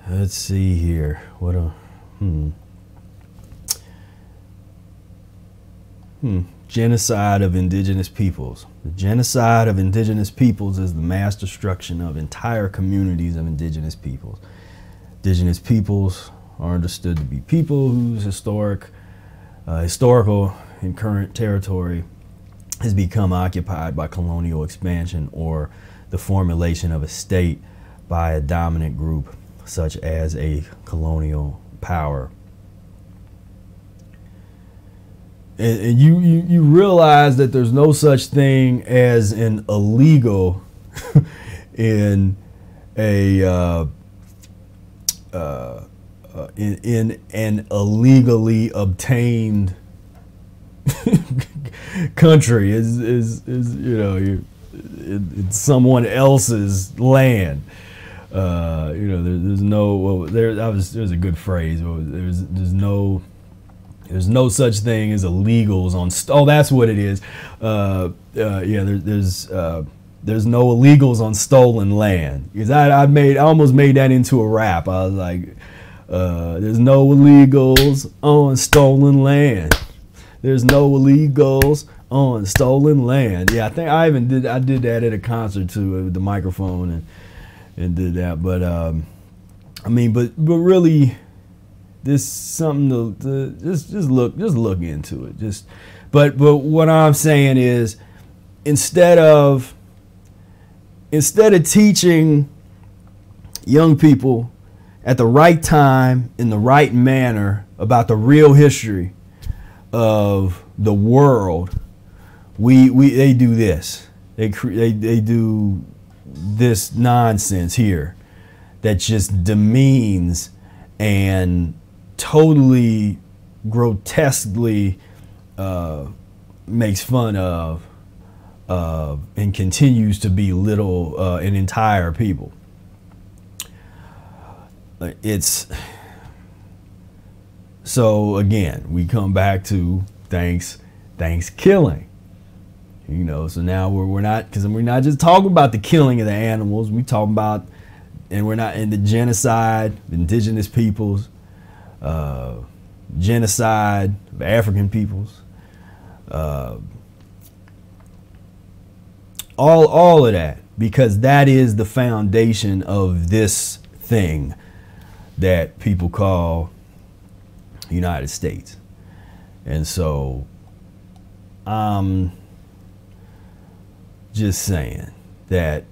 Let's see here. What a genocide of indigenous peoples. The genocide of indigenous peoples is the mass destruction of entire communities of indigenous peoples. Indigenous peoples are understood to be people whose historical and current territory has become occupied by colonial expansion or the formulation of a state by a dominant group, such as a colonial power. And you realize that there's no such thing as an illegal in a in an illegally obtained country is you know, it's someone else's land. You know, there's no, well, there's a good phrase. There's no such thing as illegals on. Oh, that's what it is. Yeah, there's no illegals on stolen land. Because I almost made that into a rap. I was like, there's no illegals on stolen land. There's no illegals on stolen land. Yeah, I think I did that at a concert too, with the microphone and did that. But I mean, but really, this is something to just look into it. But what I'm saying is, instead of teaching young people at the right time in the right manner about the real history of the world, they do this. They do this nonsense here that just demeans and totally grotesquely makes fun of and continues to belittle an entire people. It's so, again, we come back to ThanksKilling. You know, so now we're not just talking about the killing of the animals. We talking about, and we're not in the genocide of indigenous peoples, genocide of African peoples, all of that, because that is the foundation of this thing that people call United States. And so I'm just saying that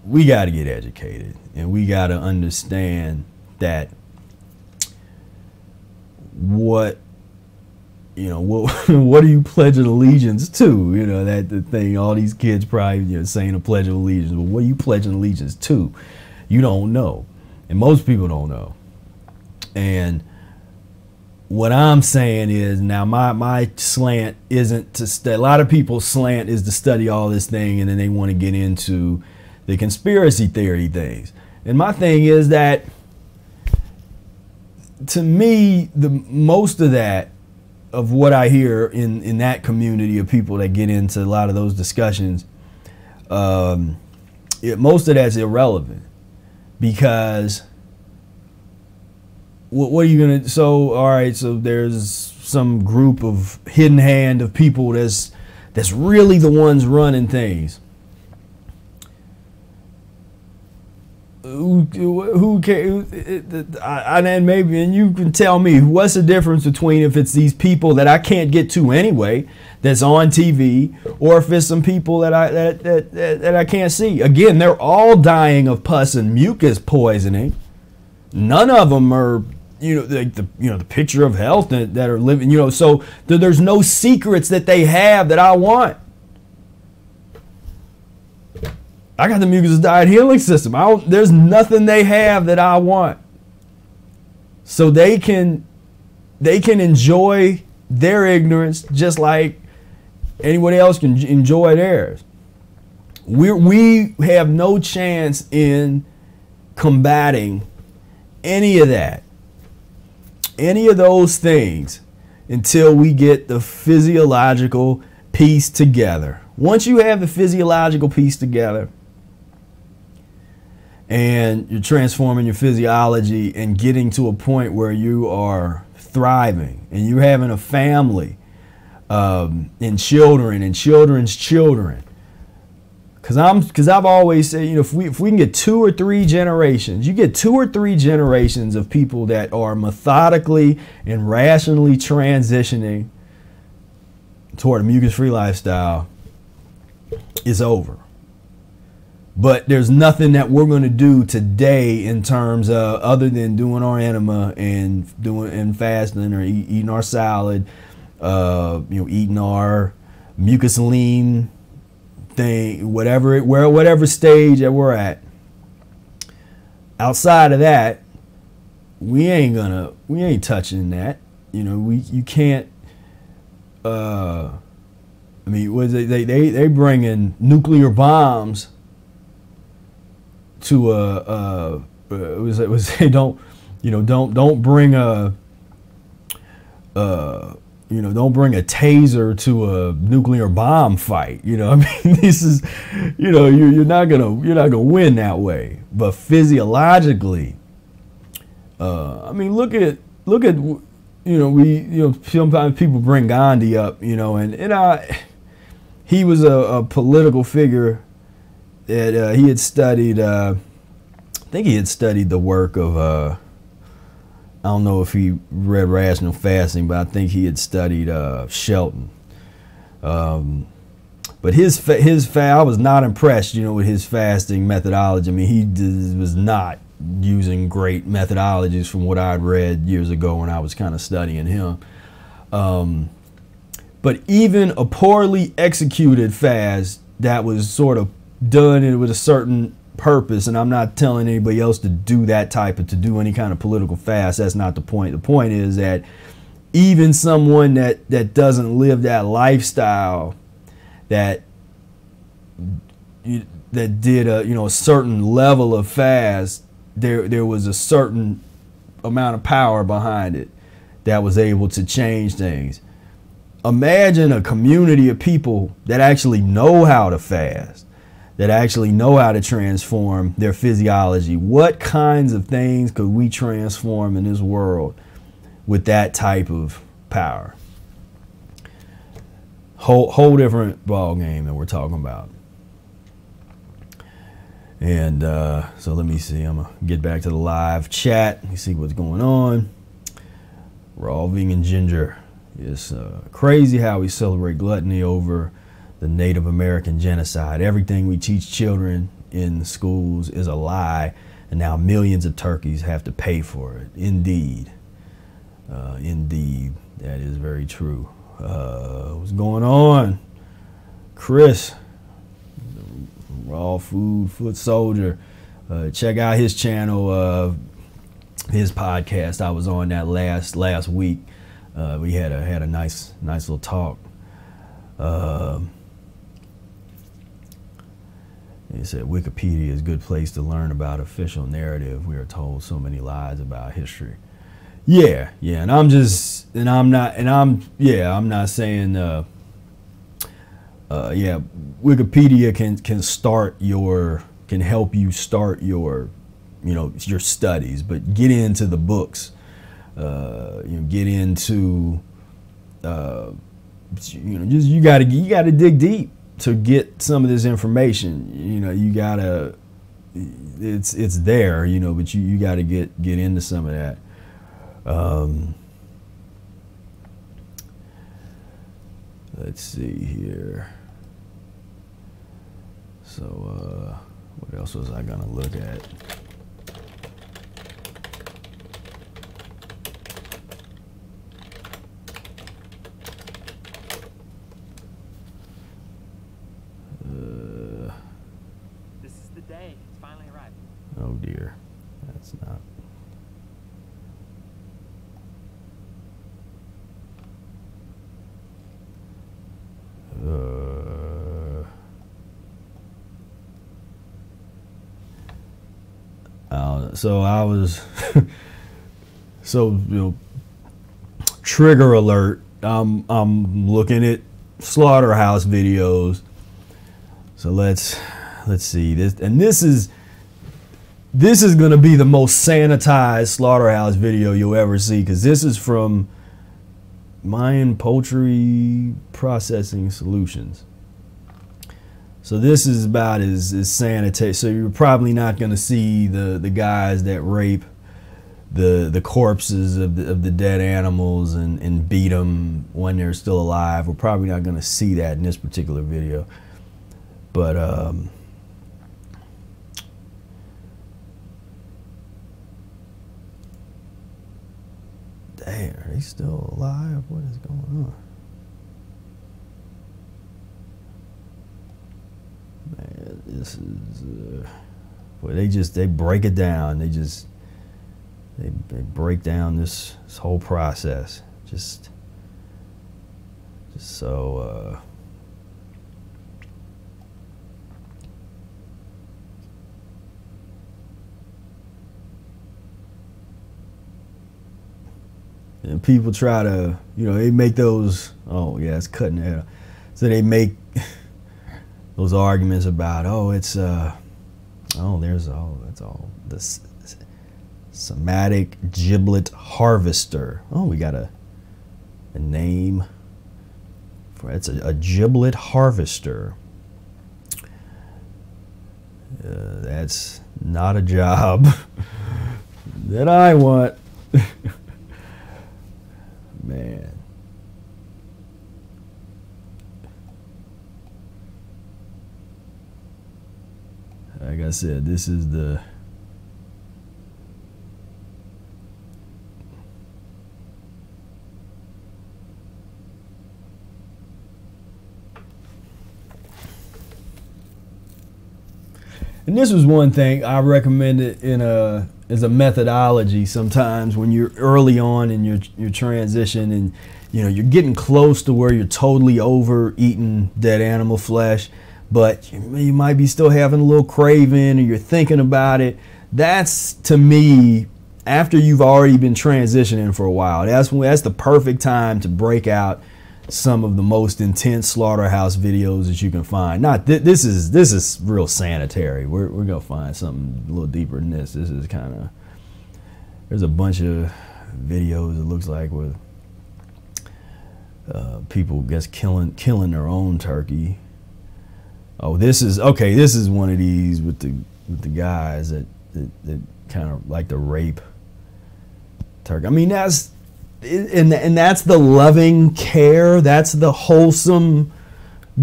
we got to get educated, and we got to understand that what are you pledging allegiance to? You know, that the thing, all these kids probably saying a pledge of allegiance. But what are you pledging allegiance to? You don't know, and most people don't know. And what I'm saying is, now my slant isn't to study. A lot of people's slant is to study all this thing, and then they want to get into the conspiracy theory things. And my thing is that, to me, the most of that, of what I hear in that community of people that get into a lot of those discussions, most of that's irrelevant, because what are you gonna? So all right, so there's some group of hidden hand of people that's really the ones running things. Who cares? And maybe, and you can tell me, what's the difference between if it's these people that I can't get to anyway, that's on TV, or if it's some people that I can't see? Again, they're all dying of pus and mucus poisoning. None of them are, the picture of health that are living, so there's no secrets that they have that I want. I got the Mucusless Diet Healing System. There's nothing they have that I want. So they can enjoy their ignorance just like anybody else can enjoy theirs. We have no chance in combating any of that, any of those things, until we get the physiological piece together. Once you have the physiological piece together, and you're transforming your physiology and getting to a point where you are thriving, and you're having a family, and children and children's children. Because I've always said, if we can get 2 or 3 generations, you get 2 or 3 generations of people that are methodically and rationally transitioning toward a mucus-free lifestyle, it's over. But there's nothing that we're going to do today in terms of, other than doing our enema and fasting, or eating our salad, eating our mucus-lean thing, whatever stage that we're at. Outside of that, we ain't touching that. You can't. They bring in nuclear bombs to don't bring a taser to a nuclear bomb fight. This is, you're not gonna win that way. But physiologically, look at sometimes people bring Gandhi up, he was a political figure that he had studied. I think he had studied the work of. I don't know if he read Rational Fasting, but I think he had studied Shelton. But I was not impressed, with his fasting methodology. He was not using great methodologies from what I'd read years ago when I was kind of studying him. But even a poorly executed fast that was sort of done with a certain purpose, and I'm not telling anybody else to do any kind of political fast. That's not the point. The point is that even someone that doesn't live that lifestyle, that did a certain level of fast, there was a certain amount of power behind it that was able to change things. Imagine a community of people that actually know how to fast, that actually know how to transform their physiology. What kinds of things could we transform in this world with that type of power? Whole different ball game that we're talking about. And so let me see. I'm gonna get back to the live chat. Let me see what's going on. Raw vegan ginger. It's crazy how we celebrate gluttony over the Native American genocide. Everything we teach children in schools is a lie, and now millions of turkeys have to pay for it. Indeed. Indeed. That is very true. What's going on? Chris, Raw Food Soldier. Check out his channel. his podcast. I was on that last week. We had a nice little talk. He said Wikipedia is a good place to learn about official narrative. We are told so many lies about history. Yeah, and I'm not saying Wikipedia can help you start your your studies, but get into the books. Get into you gotta dig deep to get some of this information. It's there, but you gotta get into some of that. Let's see here. So what else was I gonna look at? This is the day. It's finally arrived. Oh dear, that's not. So I was, trigger alert. I'm looking at slaughterhouse videos. So let's see this, and this is going to be the most sanitized slaughterhouse video you'll ever see, because this is from Mayan Poultry Processing Solutions. So this is about as sanitary. So you're probably not going to see the guys that rape the corpses of the dead animals and beat them when they're still alive. We're probably not going to see that in this particular video. But dang, are they still alive? What is going on? Man, this is well, they break it down. They break down this whole process. Just so and people try to, they make those, oh yeah, it's cutting it out. So they make those arguments about, that's all this somatic giblet harvester. Oh, we got a name for it. It's a giblet harvester. That's not a job that I want. Man. Like I said, this is the and this was one thing I recommended as a methodology sometimes when you're early on in your transition, and you're getting close to where you're totally over eating dead animal flesh, but you might be still having a little craving, or you're thinking about it. That's, to me, after you've already been transitioning for a while, that's the perfect time to break out some of the most intense slaughterhouse videos that you can find. This is real sanitary. We're gonna find something a little deeper than this. This is kind of, there's a bunch of videos it looks like with people killing their own turkey. Oh, this is one of these with the guys that kind of like to rape turkey. I mean, that's the loving care, that's the wholesome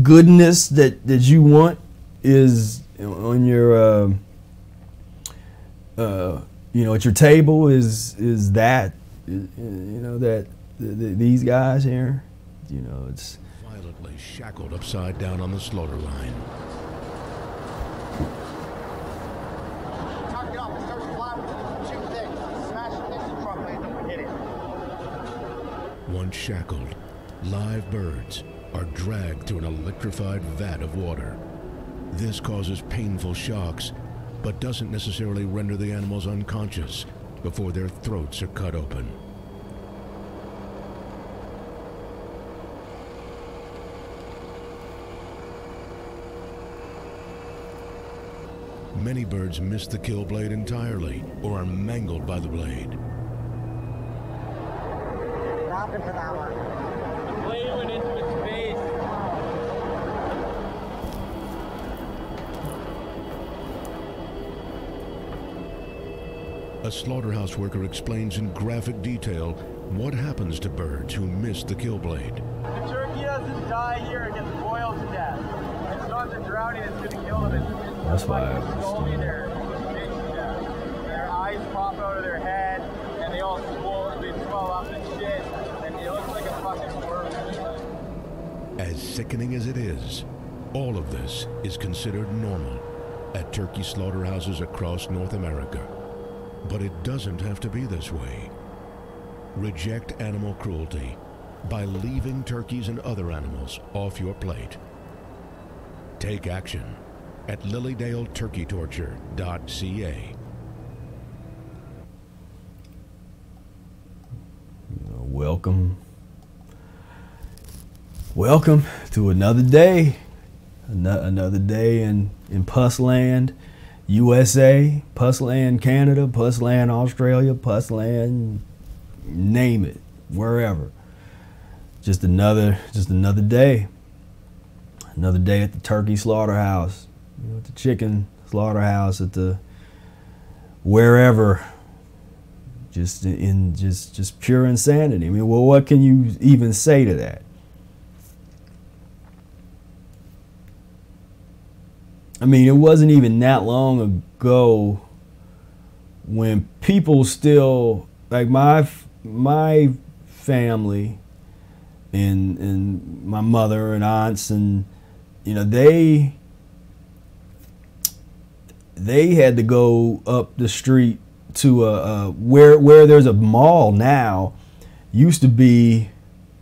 goodness that you want is on your at your table is that that these guys here, it's violently shackled upside down on the slaughter line. Target off, start flying, shoot things, smash Once shackled, live birds are dragged through an electrified vat of water. This causes painful shocks, but doesn't necessarily render the animals unconscious before their throats are cut open. Many birds miss the kill blade entirely or are mangled by the blade. The blade went into its face. A slaughterhouse worker explains in graphic detail what happens to birds who miss the kill blade. The turkey doesn't die here, it gets boiled to death. It's not the drowning that's going to kill them. That's why I scalding their eyes pop out of their head, and they all swell up and shit, and it looks like a fucking worm. As sickening as it is, all of this is considered normal at turkey slaughterhouses across North America. But it doesn't have to be this way. Reject animal cruelty by leaving turkeys and other animals off your plate. Take action at lilydaleturkeytorture.ca. Welcome to another day. Another day in Pussland, USA, Pussland, Canada, Pussland, Australia, Pussland, name it, wherever. Just another day. Another day at the turkey slaughterhouse, at the chicken slaughterhouse, at the wherever. Just pure insanity. I mean, well, what can you even say to that? I mean, it wasn't even that long ago when people still, like my family and my mother and aunts, and they had to go up the street to where there's a mall now. Used to be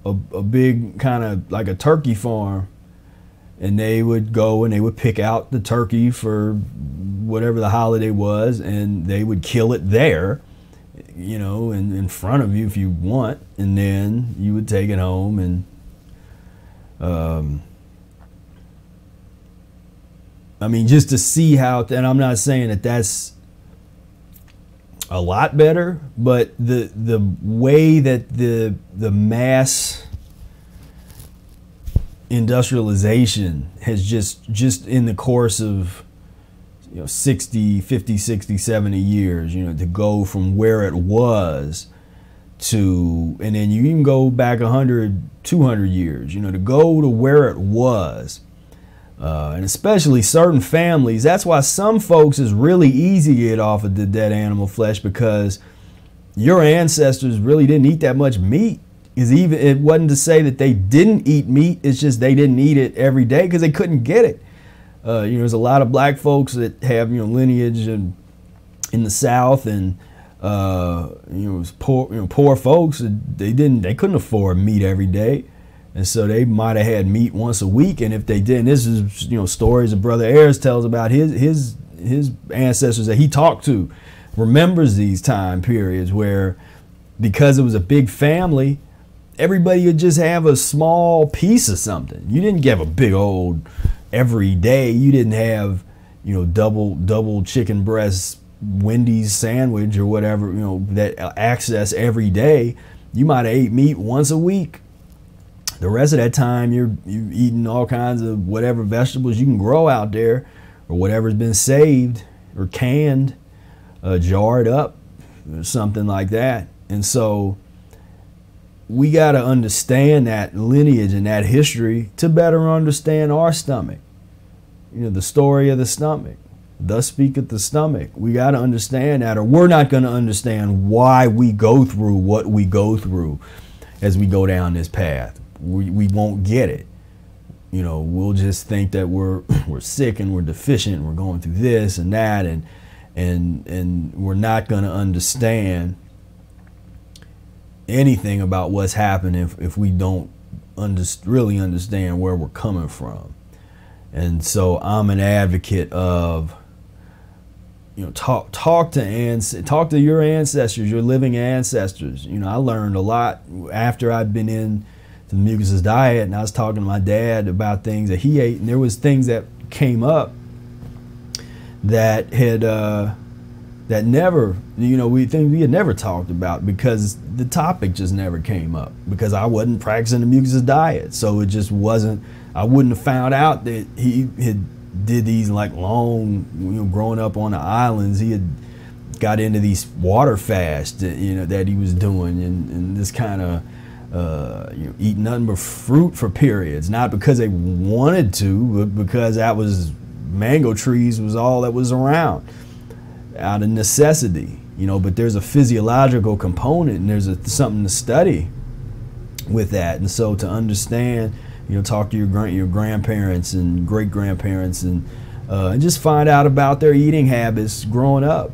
a big kind of like a turkey farm, and they would go and they would pick out the turkey for whatever the holiday was, and they would kill it there, in front of you if you want, and then you would take it home. And I mean, just to see how, and I'm not saying that that's a lot better, but the way that the mass industrialization has just in the course of 60, 50, 60, 70 years, to go from where it was to, and then you can go back 100, 200 years, to go to where it was. And especially certain families, that's why some folks is really easy to get off of the dead animal flesh, because your ancestors really didn't eat that much meat. It wasn't to say that they didn't eat meat, it's just they didn't eat it every day because they couldn't get it. There's a lot of black folks that have lineage in the South, and poor folks, they couldn't afford meat every day. And so they might have had meat once a week, and if they didn't, this is stories that Brother Ayers tells about his ancestors that he talked to, remembers these time periods where, because it was a big family, everybody would just have a small piece of something. You didn't have a big old every day. You didn't have double chicken breast Wendy's sandwich or whatever that access every day. You might have ate meat once a week. The rest of that time, you're eating all kinds of whatever vegetables you can grow out there, or whatever's been saved or canned, jarred up, or something like that. And so we got to understand that lineage and that history to better understand our stomach. The story of the stomach. Thus speaketh the stomach. We got to understand that, or we're not going to understand why we go through what we go through as we go down this path. We won't get it. We'll just think that we're sick and we're deficient and we're going through this and that, and we're not going to understand anything about what's happening if we don't really understand where we're coming from. And so I'm an advocate of, you know, talk to your ancestors, your living ancestors. You know, I learned a lot after I'd been in the Mucusless diet, and I was talking to my dad about things that he ate, and there was things that came up that had that never, you know, things we had never talked about because the topic just never came up, because I wasn't practicing the Mucusless diet. So it just wasn't, I wouldn't have found out that he had did these like long, you know, growing up on the islands, he had got into these water fasts, you know, that he was doing, and this kind of you know, eat nothing but fruit for periods, not because they wanted to, but because that was, mango trees was all that was around, out of necessity, you know. But there's a physiological component, and there's something to study with that. And so to understand, you know, talk to your grandparents and great grandparents, and just find out about their eating habits growing up.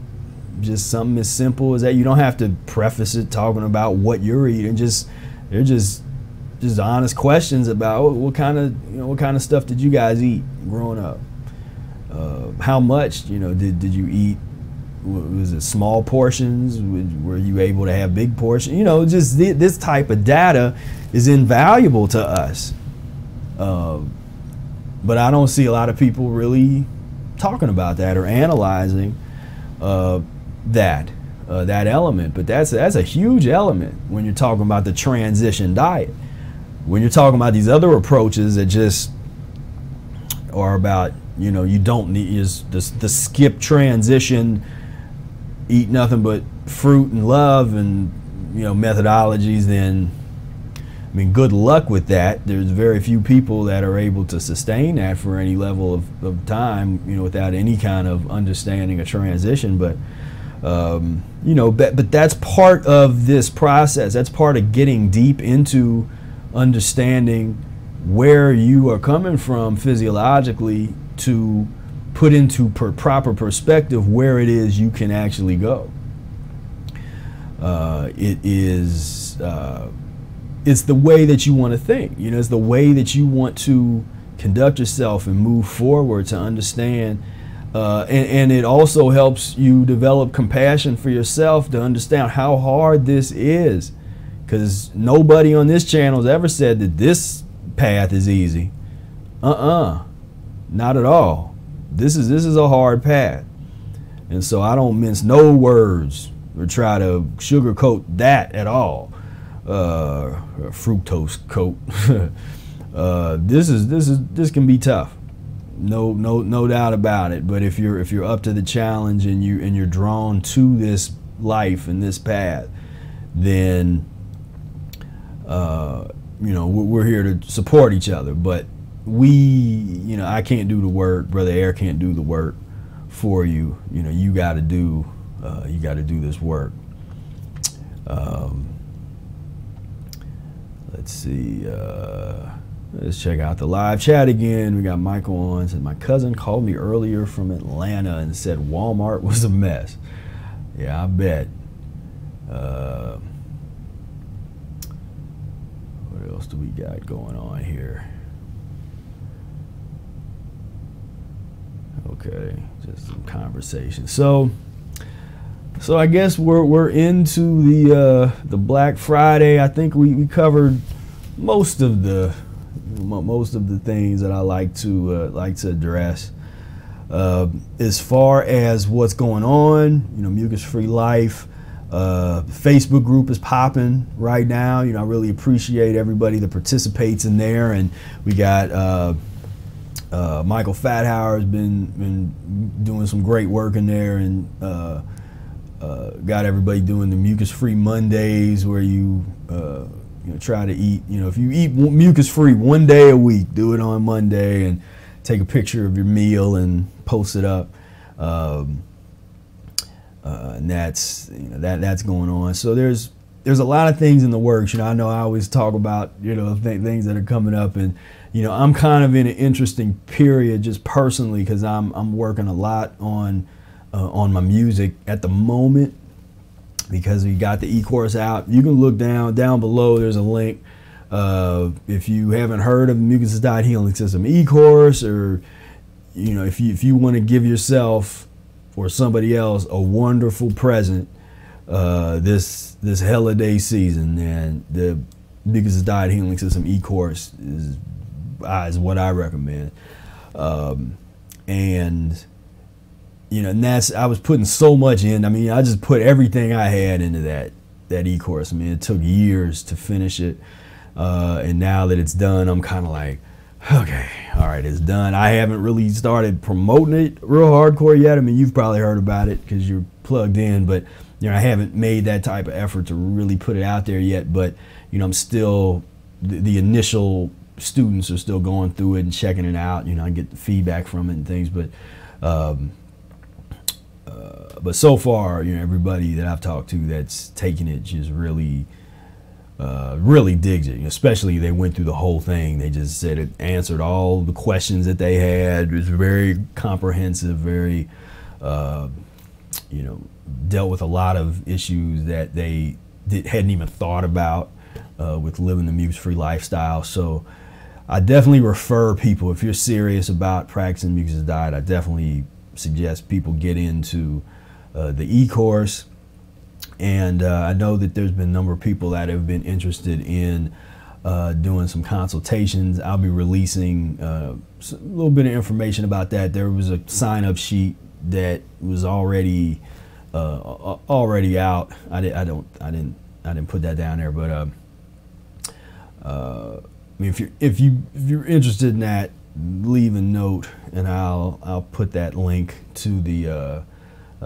Just something as simple as that. You don't have to preface it talking about what you're eating. They're just honest questions about what kind of stuff did you guys eat growing up? How much, you know, did you eat? Was it small portions? Were you able to have big portions? You know, just this type of data is invaluable to us. But I don't see a lot of people really talking about that or analyzing that element. But that's a huge element when you're talking about the transition diet. When you're talking about these other approaches that just are about, you know, you don't need is the skip transition, eat nothing but fruit and love, and, you know, methodologies, then I mean, good luck with that. There's very few people that are able to sustain that for any level of time, you know, without any kind of understanding of transition. But you know, but that's part of this process. That's part of getting deep into understanding where you are coming from physiologically, to put into proper perspective where it is you can actually go. It's the way that you want to think. You know, it's the way that you want to conduct yourself and move forward to understand. And it also helps you develop compassion for yourself to understand how hard this is. Because nobody on this channel has ever said that this path is easy. Not at all. This is a hard path. And so I don't mince no words or try to sugarcoat that at all. Fructose coat. This can be tough. No doubt about it. But if you're up to the challenge and you're drawn to this life and this path, then you know, we're here to support each other. But you know, I can't do the work. Brother Air can't do the work for you. You know, you got to do this work. Let's see. Let's check out the live chat again. We got Michael on. Said, my cousin called me earlier from Atlanta and said Walmart was a mess. Yeah, I bet. What else do we got going on here? Okay, just some conversation. So I guess we're into the Black Friday. I think we covered most of the things that I like to address. As far as what's going on, you know, Mucus-free life. Facebook group is popping right now. You know, I really appreciate everybody that participates in there, and we got Michael Fathauer has been doing some great work in there, and got everybody doing the Mucus-free Mondays, where you know, try to eat, you know, if you eat mucus-free one day a week, do it on Monday and take a picture of your meal and post it up. And that's, you know, that's going on. So there's a lot of things in the works. You know, I know I always talk about, you know, things that are coming up, and, you know, I'm kind of in an interesting period just personally, because I'm working a lot on my music at the moment. because we got the e-course out. You can look down below. There's a link. If you haven't heard of the Mucusless Diet Healing System e-course, or if you want to give yourself or somebody else a wonderful present this holiday season, and the Mucusless Diet Healing System e-course is what I recommend. And that's, I was putting so much in. I mean, I just put everything I had into that e-course. I mean, it took years to finish it. And now that it's done, I'm kind of like, okay, all right, it's done. I haven't really started promoting it real hardcore yet. I mean, you've probably heard about it because you're plugged in, but I haven't made that type of effort to really put it out there yet. But I'm still, the initial students are still going through it and checking it out. I get the feedback from it and things, but so far, everybody that I've talked to that's taken it just really digs it. Especially, they went through the whole thing. They just said it answered all the questions that they had. It was very comprehensive, very dealt with a lot of issues that they hadn't even thought about with living the mucus-free lifestyle. So I definitely refer people, if you're serious about practicing Mucusless Diet, I definitely suggest people get into the e-course. And I know that there's been a number of people that have been interested in doing some consultations. I'll be releasing a little bit of information about that. There was a sign-up sheet that was already out. I didn't put that down there, but I mean, if you're interested in that, leave a note, and I'll put that link to the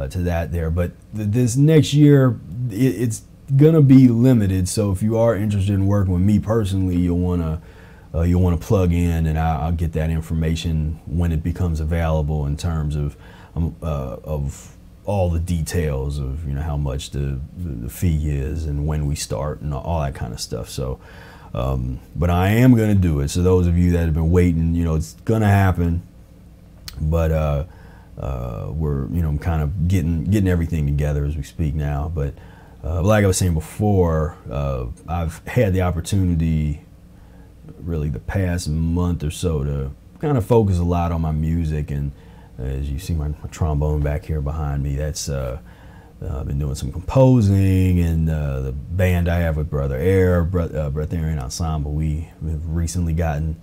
to that there. But this next year, it's gonna be limited. So if you are interested in working with me personally, you'll wanna plug in, and I'll get that information when it becomes available, in terms of all the details of how much the fee is and when we start and all that kind of stuff. So. But I am going to do it. So those of you that have been waiting, it's going to happen. But we're, kind of getting everything together as we speak now. But like I was saying before, I've had the opportunity, really the past month or so, to kind of focus a lot on my music. And as you see my trombone back here behind me, that's I've been doing some composing, and the band I have with Brother Air, Breatharian Ensemble, we have recently gotten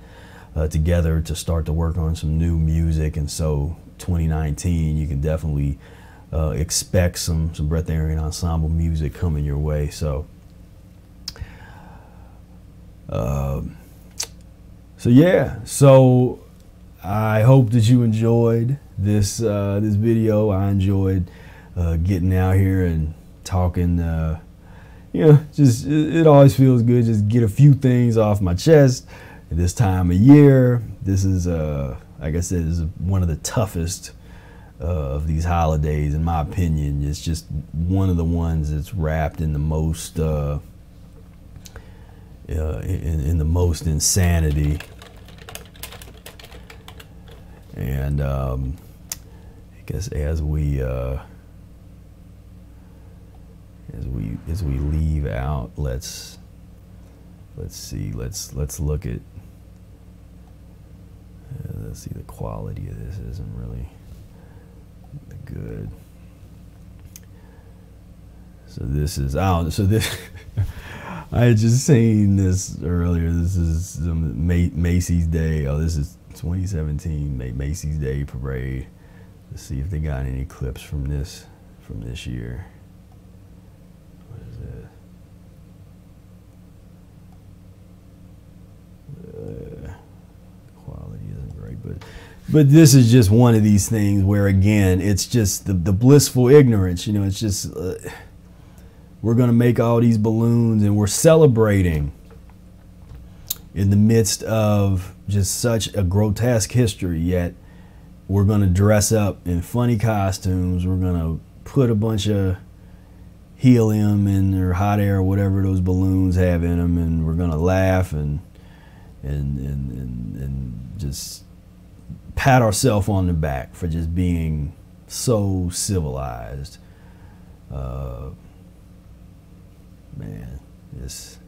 together to start to work on some new music. And so 2019, you can definitely expect some Breatharian Ensemble music coming your way. So yeah, so I hope that you enjoyed this video. I enjoyed getting out here and talking. Just it always feels good just get a few things off my chest at this time of year. This is like I said, this is one of the toughest of these holidays, in my opinion. It's just one of the ones that's wrapped in the most in the most insanity. And I guess as we leave out, let's see, let's look at let's see, the quality of this isn't really good. So this is out. So this I had just seen this earlier. This is Macy's Day. Oh, this is 2017 Macy's Day Parade. Let's see if they got any clips from this year. What is that? Quality isn't great, but this is just one of these things where, again, it's just the blissful ignorance. It's just we're gonna make all these balloons, and we're celebrating in the midst of just such a grotesque history, yet we're gonna dress up in funny costumes. We're gonna put a bunch of helium in or hot air or whatever those balloons have in them, and we're gonna laugh and just pat ourselves on the back for just being so civilized. man, it's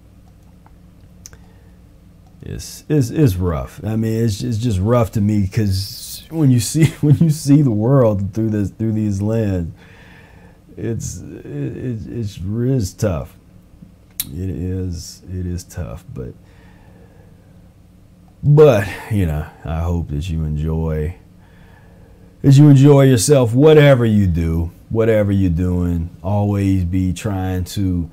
rough. I mean, it's just rough to me, because when you see the world through these lenses, it's tough. It is tough, but you know, I hope that you enjoy yourself, whatever you do, whatever you're doing. Always be trying to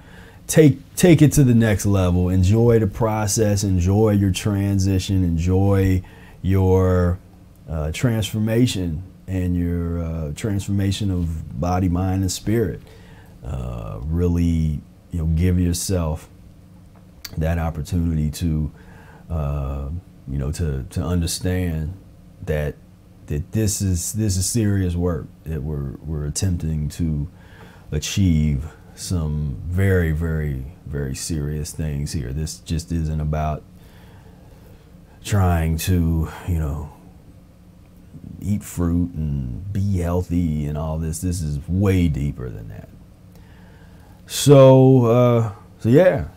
take it to the next level. Enjoy the process, enjoy your transition, enjoy your transformation, and your transformation of body, mind, and spirit. Really, you know, give yourself that opportunity to you know, to understand that this is serious work, that we're attempting to achieve some very, very, very serious things here. This just isn't about trying to, you know, eat fruit and be healthy and all this. This is way deeper than that. So yeah.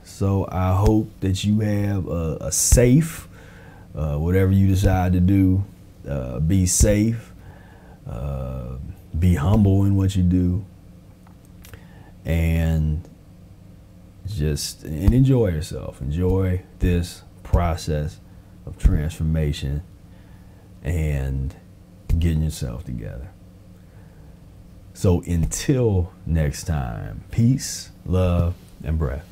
So I hope that you have a safe, whatever you decide to do, be safe, be humble in what you do, and enjoy yourself. Enjoy this process of transformation and getting yourself together. So until next time, peace, love, and breath.